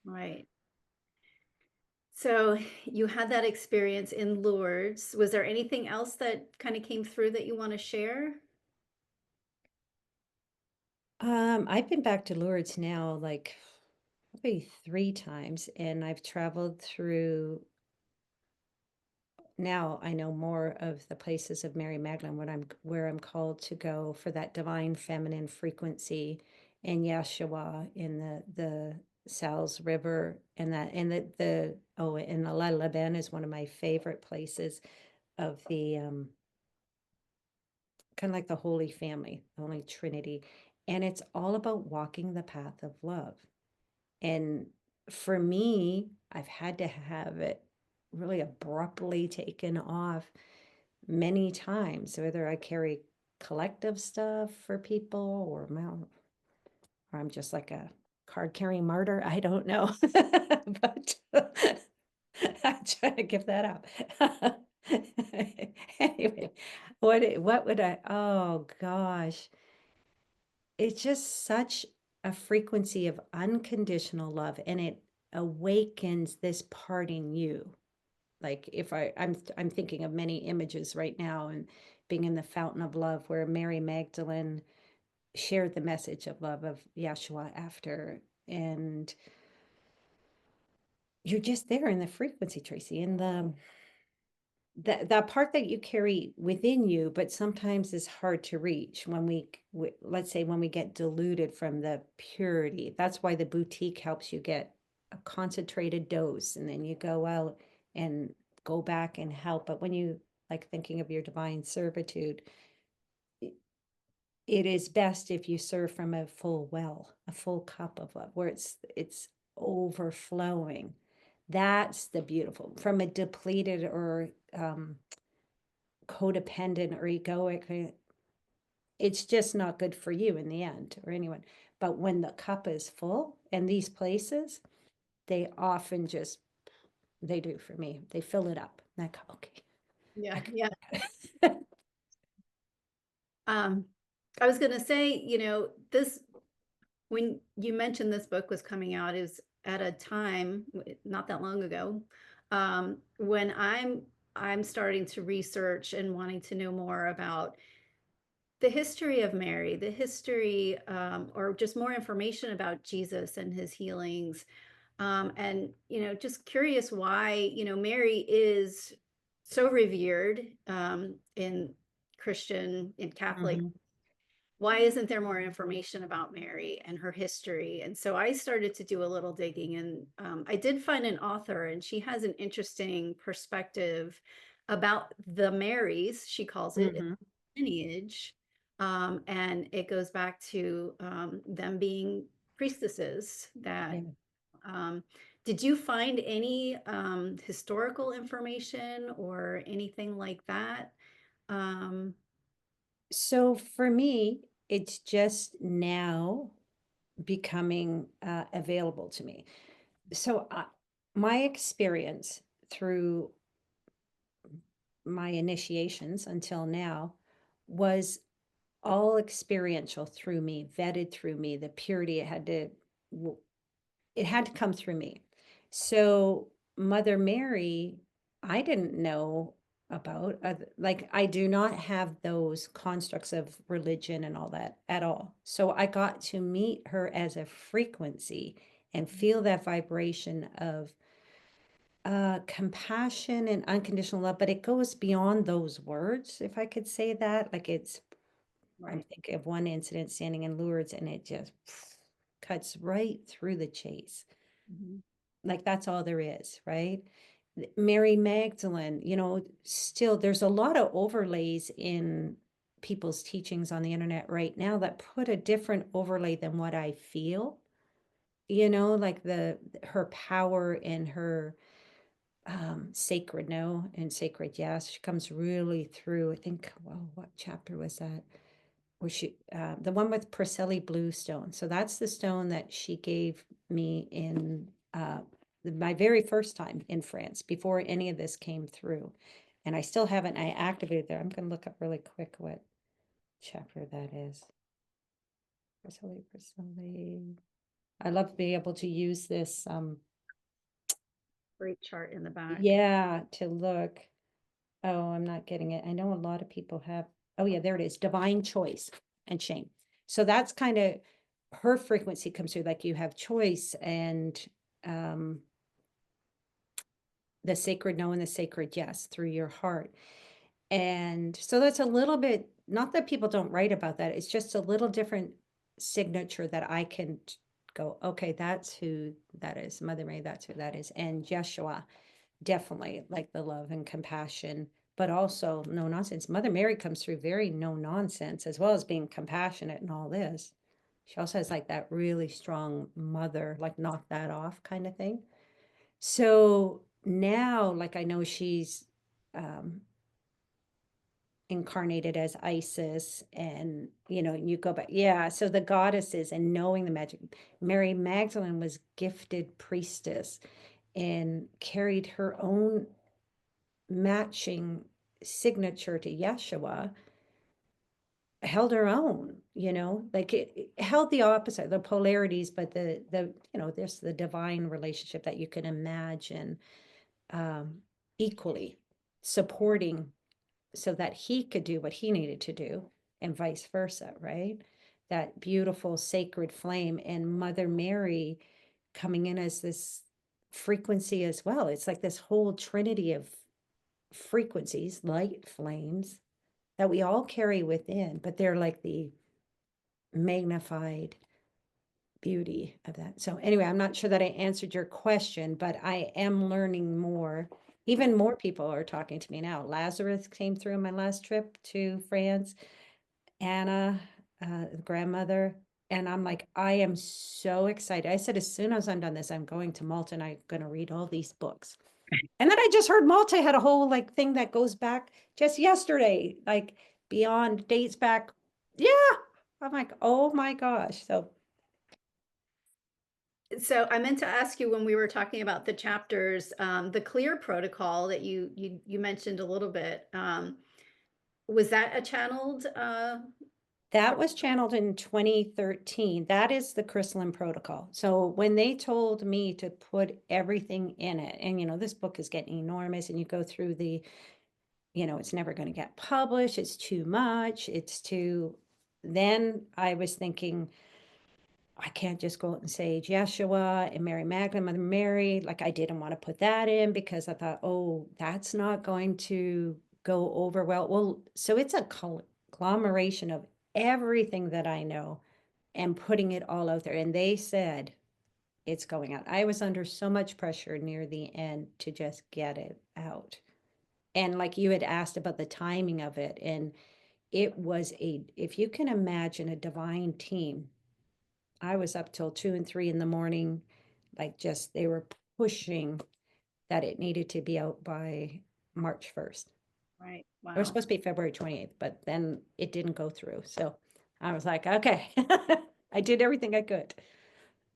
Right. So you had that experience in Lourdes. Was there anything else that kind of came through that you want to share? I've been back to Lourdes now like probably 3 times, and I've traveled through. Now I know more of the places of Mary Magdalene where I'm called to go for that divine feminine frequency in Yeshua in the Sal's River and that and the oh and the La Laben is one of my favorite places of the kind of like the Holy Family, the Holy Trinity, and it's all about walking the path of love. And for me, I've had to have it really abruptly taken off many times, whether I carry collective stuff for people or I'm just like a card carrying martyr. I don't know. But I'm trying to give that up. Anyway, what would I oh gosh. It's just such a frequency of unconditional love, and it awakens this part in you. Like if I'm thinking of many images right now and being in the fountain of love where Mary Magdalene shared the message of love of Yeshua after, and you're just there in the frequency, Tracy, in the that part that you carry within you, but sometimes is hard to reach when let's say when we get diluted from the purity. That's why the boutique helps you get a concentrated dose, and then you go out and go back and help. But when you like thinking of your divine servitude, it is best if you serve from a full well, a full cup of love, where it's overflowing. That's the beautiful. From a depleted or codependent or egoic, it's just not good for you in the end or anyone. But when the cup is full, and these places, they often just they do for me. They fill it up. Like, okay, Yeah, I yeah. can. Um, I was gonna say, this when you mentioned this book was coming out is at a time not that long ago, when I'm starting to research and wanting to know more about the history of Mary, the history, or just more information about Jesus and his healings. And, just curious why, Mary is so revered in Christian, in Catholic. Mhm. Why isn't there more information about Mary and her history? And so I started to do a little digging, and I did find an author, and she has an interesting perspective about the Marys, she calls it, Mhm. lineage. And it goes back to them being priestesses that Yeah. um, did you find any historical information or anything like that? Um, So for me, it's just now becoming available to me. So my experience through my initiations until now was all experiential through me, vetted through me. The purity it had to come through me. So Mother Mary, I didn't know about like I do not have those constructs of religion and all that at all. So I got to meet her as a frequency and feel that vibration of compassion and unconditional love, but it goes beyond those words, if I could say that. Like I'm right. thinking of one incident standing in Lourdes, and it just cuts right through the chase. Mhm. Like that's all there is, right? Mary Magdalene, still there's a lot of overlays in people's teachings on the internet right now that put a different overlay than what I feel, like her power and her sacred no and sacred yes. She comes really through. I think, well, what chapter was that? Where the one with Priscilla Bluestone. So that's the stone that she gave me in my very first time in France before any of this came through. And I still haven't, I activated there. I'm going to look up really quick what chapter that is. Priscilla. I love to be able to use this. Great chart in the back. Yeah, to look. Oh, I'm not getting it. I know a lot of people have. Oh, yeah, there it is. Divine choice and shame. So that's kind of her frequency comes through. Like you have choice and um, the sacred no and the sacred yes through your heart. And so that's a little bit, not that people don't write about that. It's just a little different signature that I can go, okay, that's who that is. Mother Mary, that's who that is. And Yeshua. Definitely like the love and compassion, but also no nonsense. Mother Mary comes through very no nonsense, as well as being compassionate and all this. She also has like that really strong mother, like knock that off kind of thing. So now, like I know she's um, incarnated as Isis, and you go back, yeah. So the goddesses and knowing the magic. Mary Magdalene was gifted priestess, and carried her own matching signature to Yeshua, held her own, like it held the opposite, the polarities, but there's the divine relationship that you can imagine, equally supporting so that he could do what he needed to do and vice versa, right? That beautiful sacred flame, and Mother Mary coming in as this frequency as well. It's like this whole trinity of frequencies, light flames that we all carry within, but they're like the magnified beauty of that. So anyway, I'm not sure that I answered your question, but I am learning more. Even more people are talking to me now. Lazarus came through my last trip to France, Anna, grandmother, and I'm like, I am so excited. I said, as soon as I'm done this, I'm going to Malta and I'm going to read all these books. And then I just heard Malta had a whole like thing that goes back just yesterday, like beyond dates back. Yeah. I'm like, oh my gosh. So I meant to ask you when we were talking about the chapters, the clear protocol that you mentioned a little bit. Was that a channeled? That was channeled in 2013. That is the Crystalline Protocol. So when they told me to put everything in it, and this book is getting enormous, and you go through it's never going to get published, it's too much, then I was thinking, I can't just go out and say Jeshua and Mary Magdalene, Mother Mary. Like I didn't want to put that in because I thought, oh, that's not going to go over well. Well, so it's a conglomeration of everything that I know and putting it all out there. And they said it's going out. I was under so much pressure near the end to just get it out. And like you had asked about the timing of it, and it was if you can imagine a divine team, I was up till 2 and 3 in the morning, like just they were pushing that it needed to be out by March 1st. Right. It was Wow. supposed to be February 28th, but then it didn't go through. So I was like, okay, I did everything I could.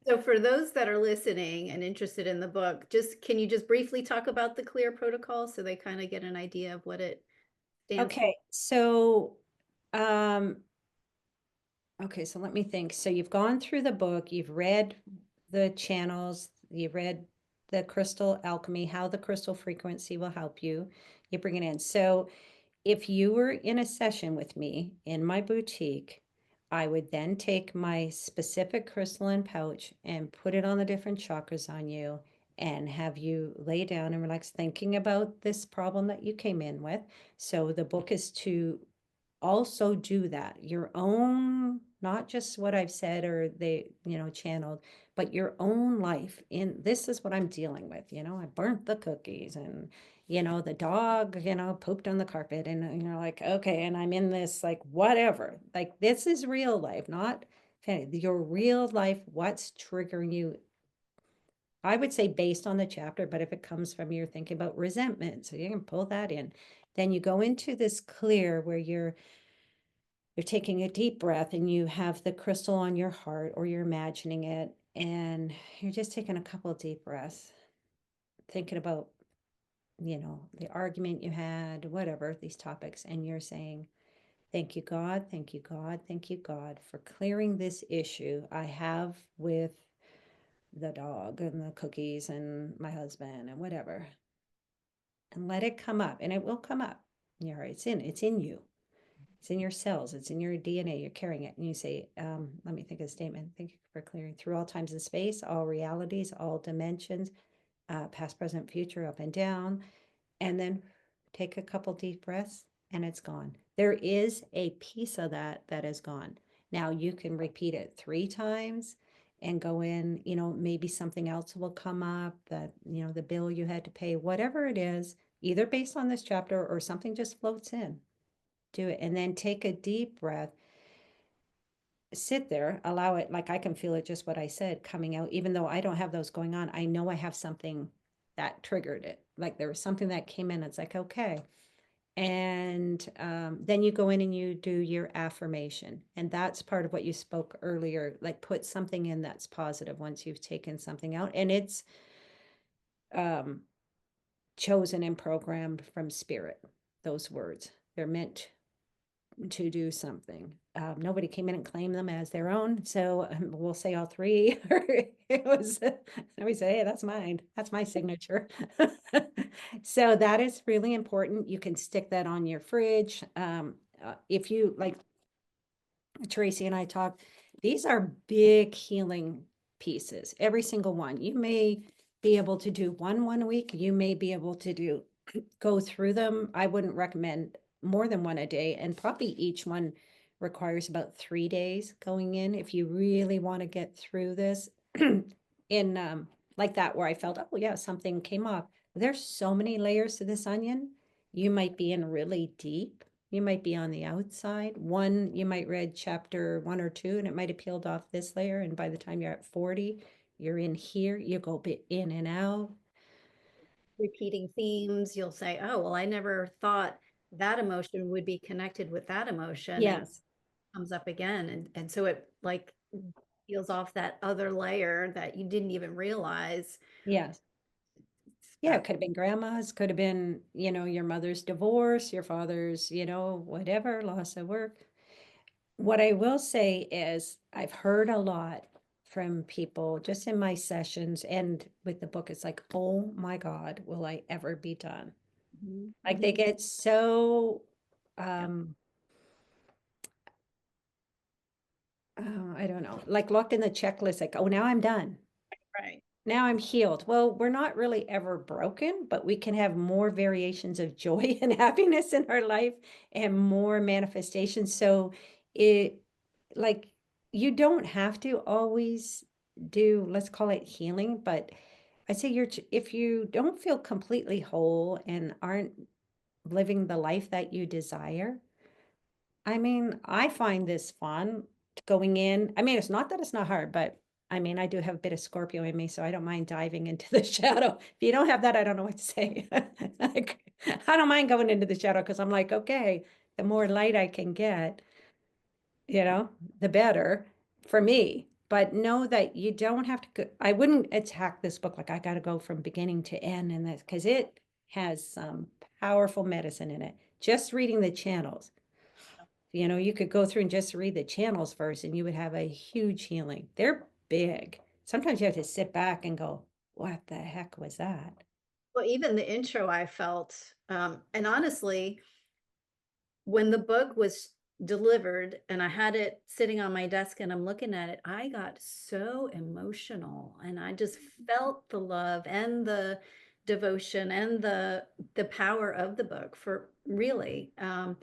So for those that are listening and interested in the book, can you just briefly talk about the clear protocol so they kind of get an idea of what it stands for? Okay, so um, okay, so let me think. So you've gone through the book, you've read the channels, you've read the crystal alchemy, how the crystal frequency will help you. You bring it in. So if you were in a session with me in my boutique, I would then take my specific crystalline pouch and put it on the different chakras on you and have you lay down and relax, thinking about this problem that you came in with. So the book is to also do that, your own, not just what I've said or they, channeled, but your own life. In this is what I'm dealing with. I burnt the cookies, and the dog, pooped on the carpet, and you're like, okay, and I'm in this, like, whatever, like this is real life, not your real life. What's triggering you? I would say based on the chapter, but if it comes from your thinking about resentment, so you can pull that in. Then you go into this clear where you're taking a deep breath and you have the crystal on your heart, or you're imagining it, and you're just taking a couple of deep breaths, thinking about, the argument you had, whatever, these topics, and you're saying, thank you, God, thank you, God, thank you, God, for clearing this issue I have with the dog and the cookies and my husband and whatever. And let it come up, and it will come up. It's in you. It's in your cells. It's in your DNA. You're carrying it. And you say, let me think of the statement. Thank you for clearing through all times and space, all realities, all dimensions, past, present, future, up and down. And then take a couple deep breaths, and it's gone. There is a piece of that is gone. Now you can repeat it 3 times and go in, maybe something else will come up, that, the bill you had to pay, whatever it is, either based on this chapter or something just floats in. Do it, and then take a deep breath, sit there, allow it. Like I can feel it, just what I said, coming out, even though I don't have those going on. I know I have something that triggered it. Like there was something that came in. It's like, okay. And then you go in and you do your affirmation. And that's part of what you spoke earlier, like put something in that's positive once you've taken something out. And it's um, chosen and programmed from spirit. Those words. They're meant to do something. Nobody came in and claimed them as their own. So we'll say all three. It was, we say, hey, that's mine. That's my signature. So that is really important. You can stick that on your fridge. If you like, Tracy and I talked, these are big healing pieces, every single one. You may be able to do one week. You may be able to go through them. I wouldn't recommend more than one a day, and probably each one requires about 3 days going in if you really want to get through this. In like that, where I felt, oh yeah, something came off. There's so many layers to this onion. You might be in really deep. You might be on the outside. One, you might read chapter 1 or 2, and it might have peeled off this layer. And by the time you're at 40, you're in here. You go bit in and out. Repeating themes, you'll say, oh, well, I never thought that emotion would be connected with that emotion, and it Yes. comes up again. And so it like peels off that other layer that you didn't even realize. Yes. Yeah, it could have been grandma's, could have been, your mother's divorce, your father's, whatever, loss of work. What I will say is I've heard a lot from people just in my sessions and with the book. It's like, oh my God, will I ever be done? Mhm, Like they mhm. get so, Yep, um, I don't know, like locked in the checklist, like, oh, now I'm done. right. Now I'm healed. Well, we're not really ever broken, but we can have more variations of joy and happiness in our life and more manifestations. So it like you don't have to always do, let's call it healing, but I say if you don't feel completely whole and aren't living the life that you desire, I mean, I find this fun going in. I mean, it's not that it's not hard, but I mean, I do have a bit of Scorpio in me, so I don't mind diving into the shadow. If you don't have that, I don't know what to say. Like, I don't mind going into the shadow because I'm like, okay, the more light I can get, the better for me. But know that you don't have to go, I wouldn't attack this book like I got to go from beginning to end and this because it has some powerful medicine in it. Just reading the channels. You could go through and just read the channels first and you would have a huge healing. They're big. Sometimes you have to sit back and go, what the heck was that? Well, even the intro I felt, and honestly, when the book was delivered and I had it sitting on my desk and I'm looking at it, I got so emotional and I just felt the love and the devotion and the power of the book for really. And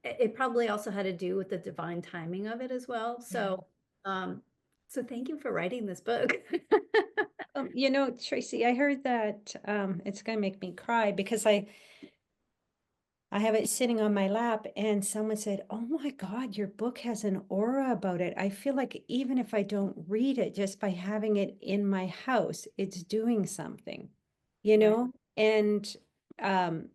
it probably also had to do with the divine timing of it as well. Yeah. Um, so thank you for writing this book. Tracy, I heard that it's going to make me cry because I have it sitting on my lap, and someone said, oh my God, your book has an aura about it. I feel like even if I don't read it, just by having it in my house, it's doing something, you Right. know? And um,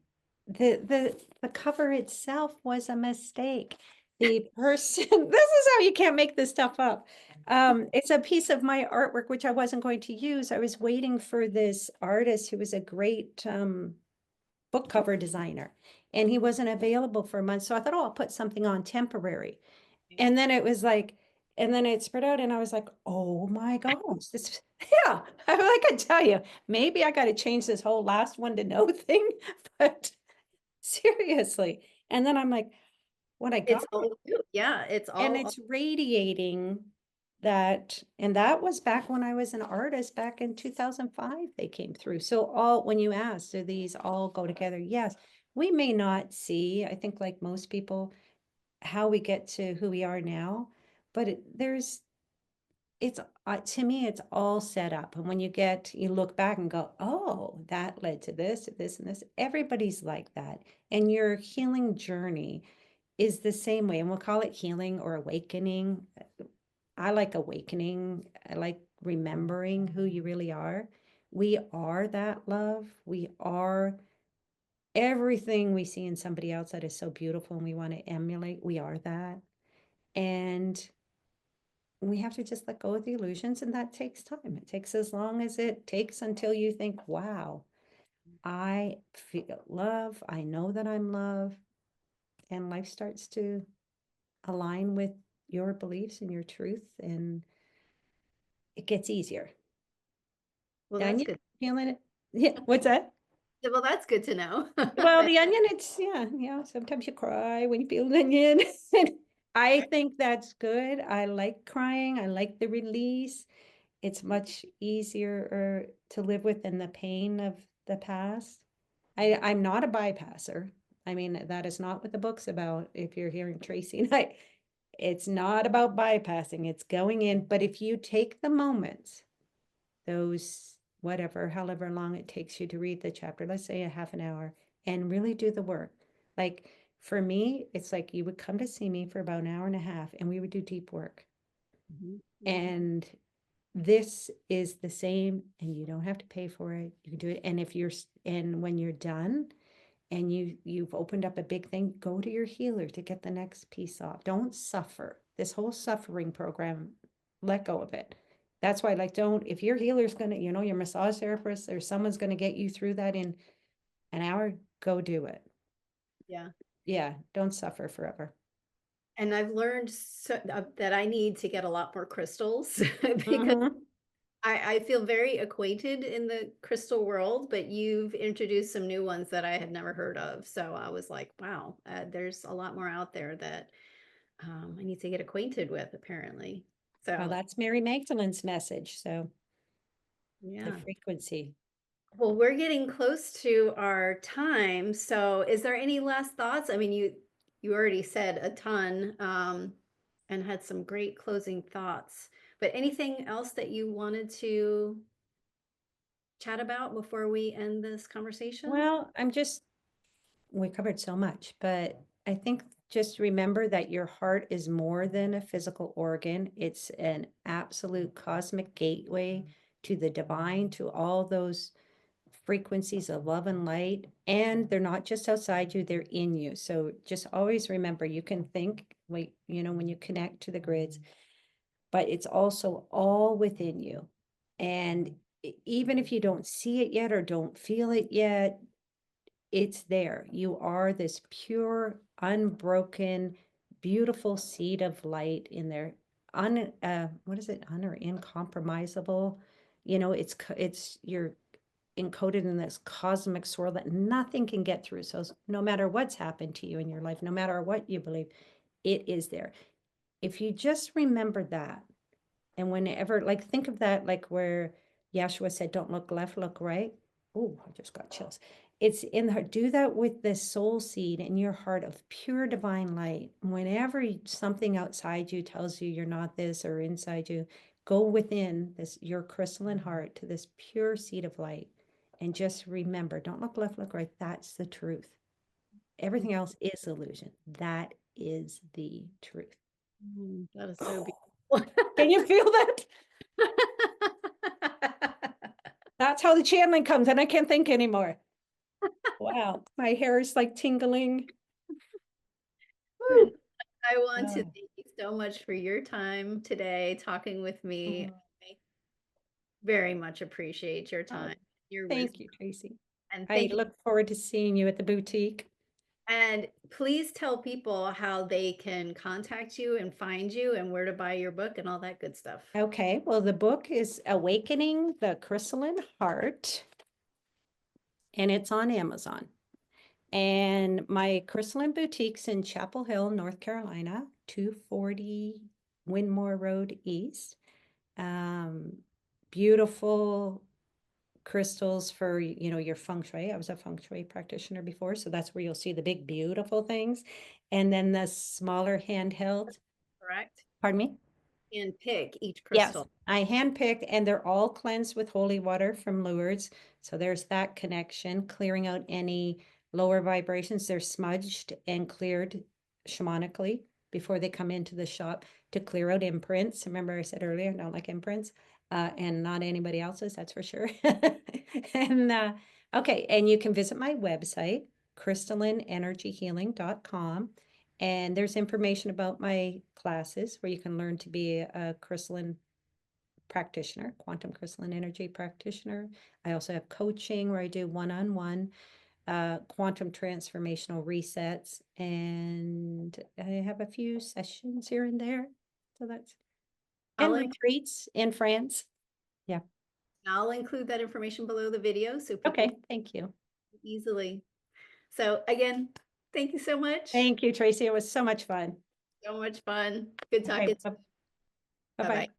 the cover itself was a mistake. The person, this is how you can't make this stuff up. It's a piece of my artwork, which I wasn't going to use. I was waiting for this artist who was a great book cover designer, and he wasn't available for a month. So I thought, oh, I'll put something on temporary. And then it was like, and then it spread out, and I was like, oh my gosh, this, yeah, I could tell you, maybe I got to change this whole last one to no thing, but seriously. And then I'm like, when I got It's all you. Yeah, it's and all it's radiating that, and that was back when I was an artist back in 2005 they came through. So all, when you ask, do these all go together? Yes. We may not see, I think like most people, how we get to who we are now, but it's to me it's all set up. And when you look back and go, oh, that led to this and this. Everybody's like that, and your healing journey is the same way, and we'll call it healing or awakening. I like awakening. I like remembering who you really are. We are that love. We are everything we see in somebody else that is so beautiful and we want to emulate. We are that. And we have to just let go of the illusions, and that takes time. It takes as long as it takes until you think, wow, I feel love. I know that I'm love. And life starts to align with your beliefs and your truth, and it gets easier. Well, The that's onion, good. feeling it? Yeah, what's that? Well, that's good to know. Well, the onion, it's, yeah, sometimes you cry when you peel an onion. And I think that's good. I like crying. I like the release. It's much easier to live with than the pain of the past. I'm not a bypasser. I mean, that is not what the book's about. If you're hearing Tracy and it's not about bypassing, it's going in. But if you take the moments, those whatever, however long it takes you to read the chapter, let's say a half an hour, and really do the work. Like for me, it's like you would come to see me for about an hour and a half and we would do deep work. Mhm, mhm. And this is the same, and you don't have to pay for it. You can do it. And and when you're done and you've opened up a big thing, go to your healer to get the next piece off. Don't suffer. This whole suffering program, let go of it. That's why, like, don't, if your healer's gonna, your massage therapist or someone's gonna get you through that in an hour, go do it. Yeah. Yeah, don't suffer forever. And I've learned that I need to get a lot more crystals because Mm-hmm. I feel very acquainted in the crystal world, but you've introduced some new ones that I had never heard of. So I was like, wow, there's a lot more out there that I need to get acquainted with, apparently. Well, So, that's Mary Magdalene's message. So the yeah. frequency. Well, we're getting close to our time. So, is there any last thoughts? I mean, you already said a ton and had some great closing thoughts. But anything else that you wanted to chat about before we end this conversation? Well, we covered so much, but I think just remember that your heart is more than a physical organ. It's an absolute cosmic gateway to the divine, to all those frequencies of love and light. And they're not just outside you, they're in you. So just always remember you can think, like, when you connect to the grids, but it's also all within you. And even if you don't see it yet or don't feel it yet, it's there. You are this pure, unbroken, beautiful seed of light in there. What is it? Or incompromisable. It's you're encoded in this cosmic swirl that nothing can get through. So no matter what's happened to you in your life, no matter what you believe, it is there. If you just remember that, and whenever, like, think of that, like where Yeshua said, don't look left, look right. Oh, I just got chills. It's in the, do that with the soul seed in your heart of pure divine light. Whenever something outside you tells you you're not this, or inside you, go within this, your crystalline heart, to this pure seed of light. And just remember, don't look left, look right. That's the truth. Everything else is illusion. That is the truth. That is so beautiful. Can you feel that? That's how the channeling comes, and I can't think anymore. Wow, my hair is like tingling. Ren- Woo. I want to Oh, thank you so much for your time today talking with me. mm, I very much appreciate your oh, time, your thank wisdom, you, Tracy. and I thank you. look forward to seeing you at the boutique. And please tell people how they can contact you and find you and where to buy your book and all that good stuff. Okay, well, the book is Awakening the Crystalline Heart, and it's on Amazon. And my Crystalline Boutique's in Chapel Hill, North Carolina, 240 Winmore Road East. Um, Beautiful crystals for, your feng shui. I was a feng shui practitioner before, so that's where you'll see the big, beautiful things. And then the smaller handheld, Correct? pardon me? And pick each Yes, crystal. I handpicked, and they're all cleansed with holy water from Lourdes. So there's that connection, clearing out any lower vibrations. They're smudged and cleared shamanically before they come into the shop to clear out imprints. Remember, I said earlier, I don't like imprints, and not anybody else's, that's for sure. And okay, and you can visit my website, crystallineenergyhealing.com. And there's information about my classes where you can learn to be a crystalline practitioner, quantum crystalline energy practitioner. I also have coaching where I do one-on-one quantum transformational resets, and I have a few sessions here and there. So that's and I'll, in- retreats in France. Yeah. I'll include that information below the video so people Okay. can Thank you. easily. So again, thank you so much. Thank you, Tracy. It was so much fun. So much fun. Good Okay. talking. Bye Bye bye. bye.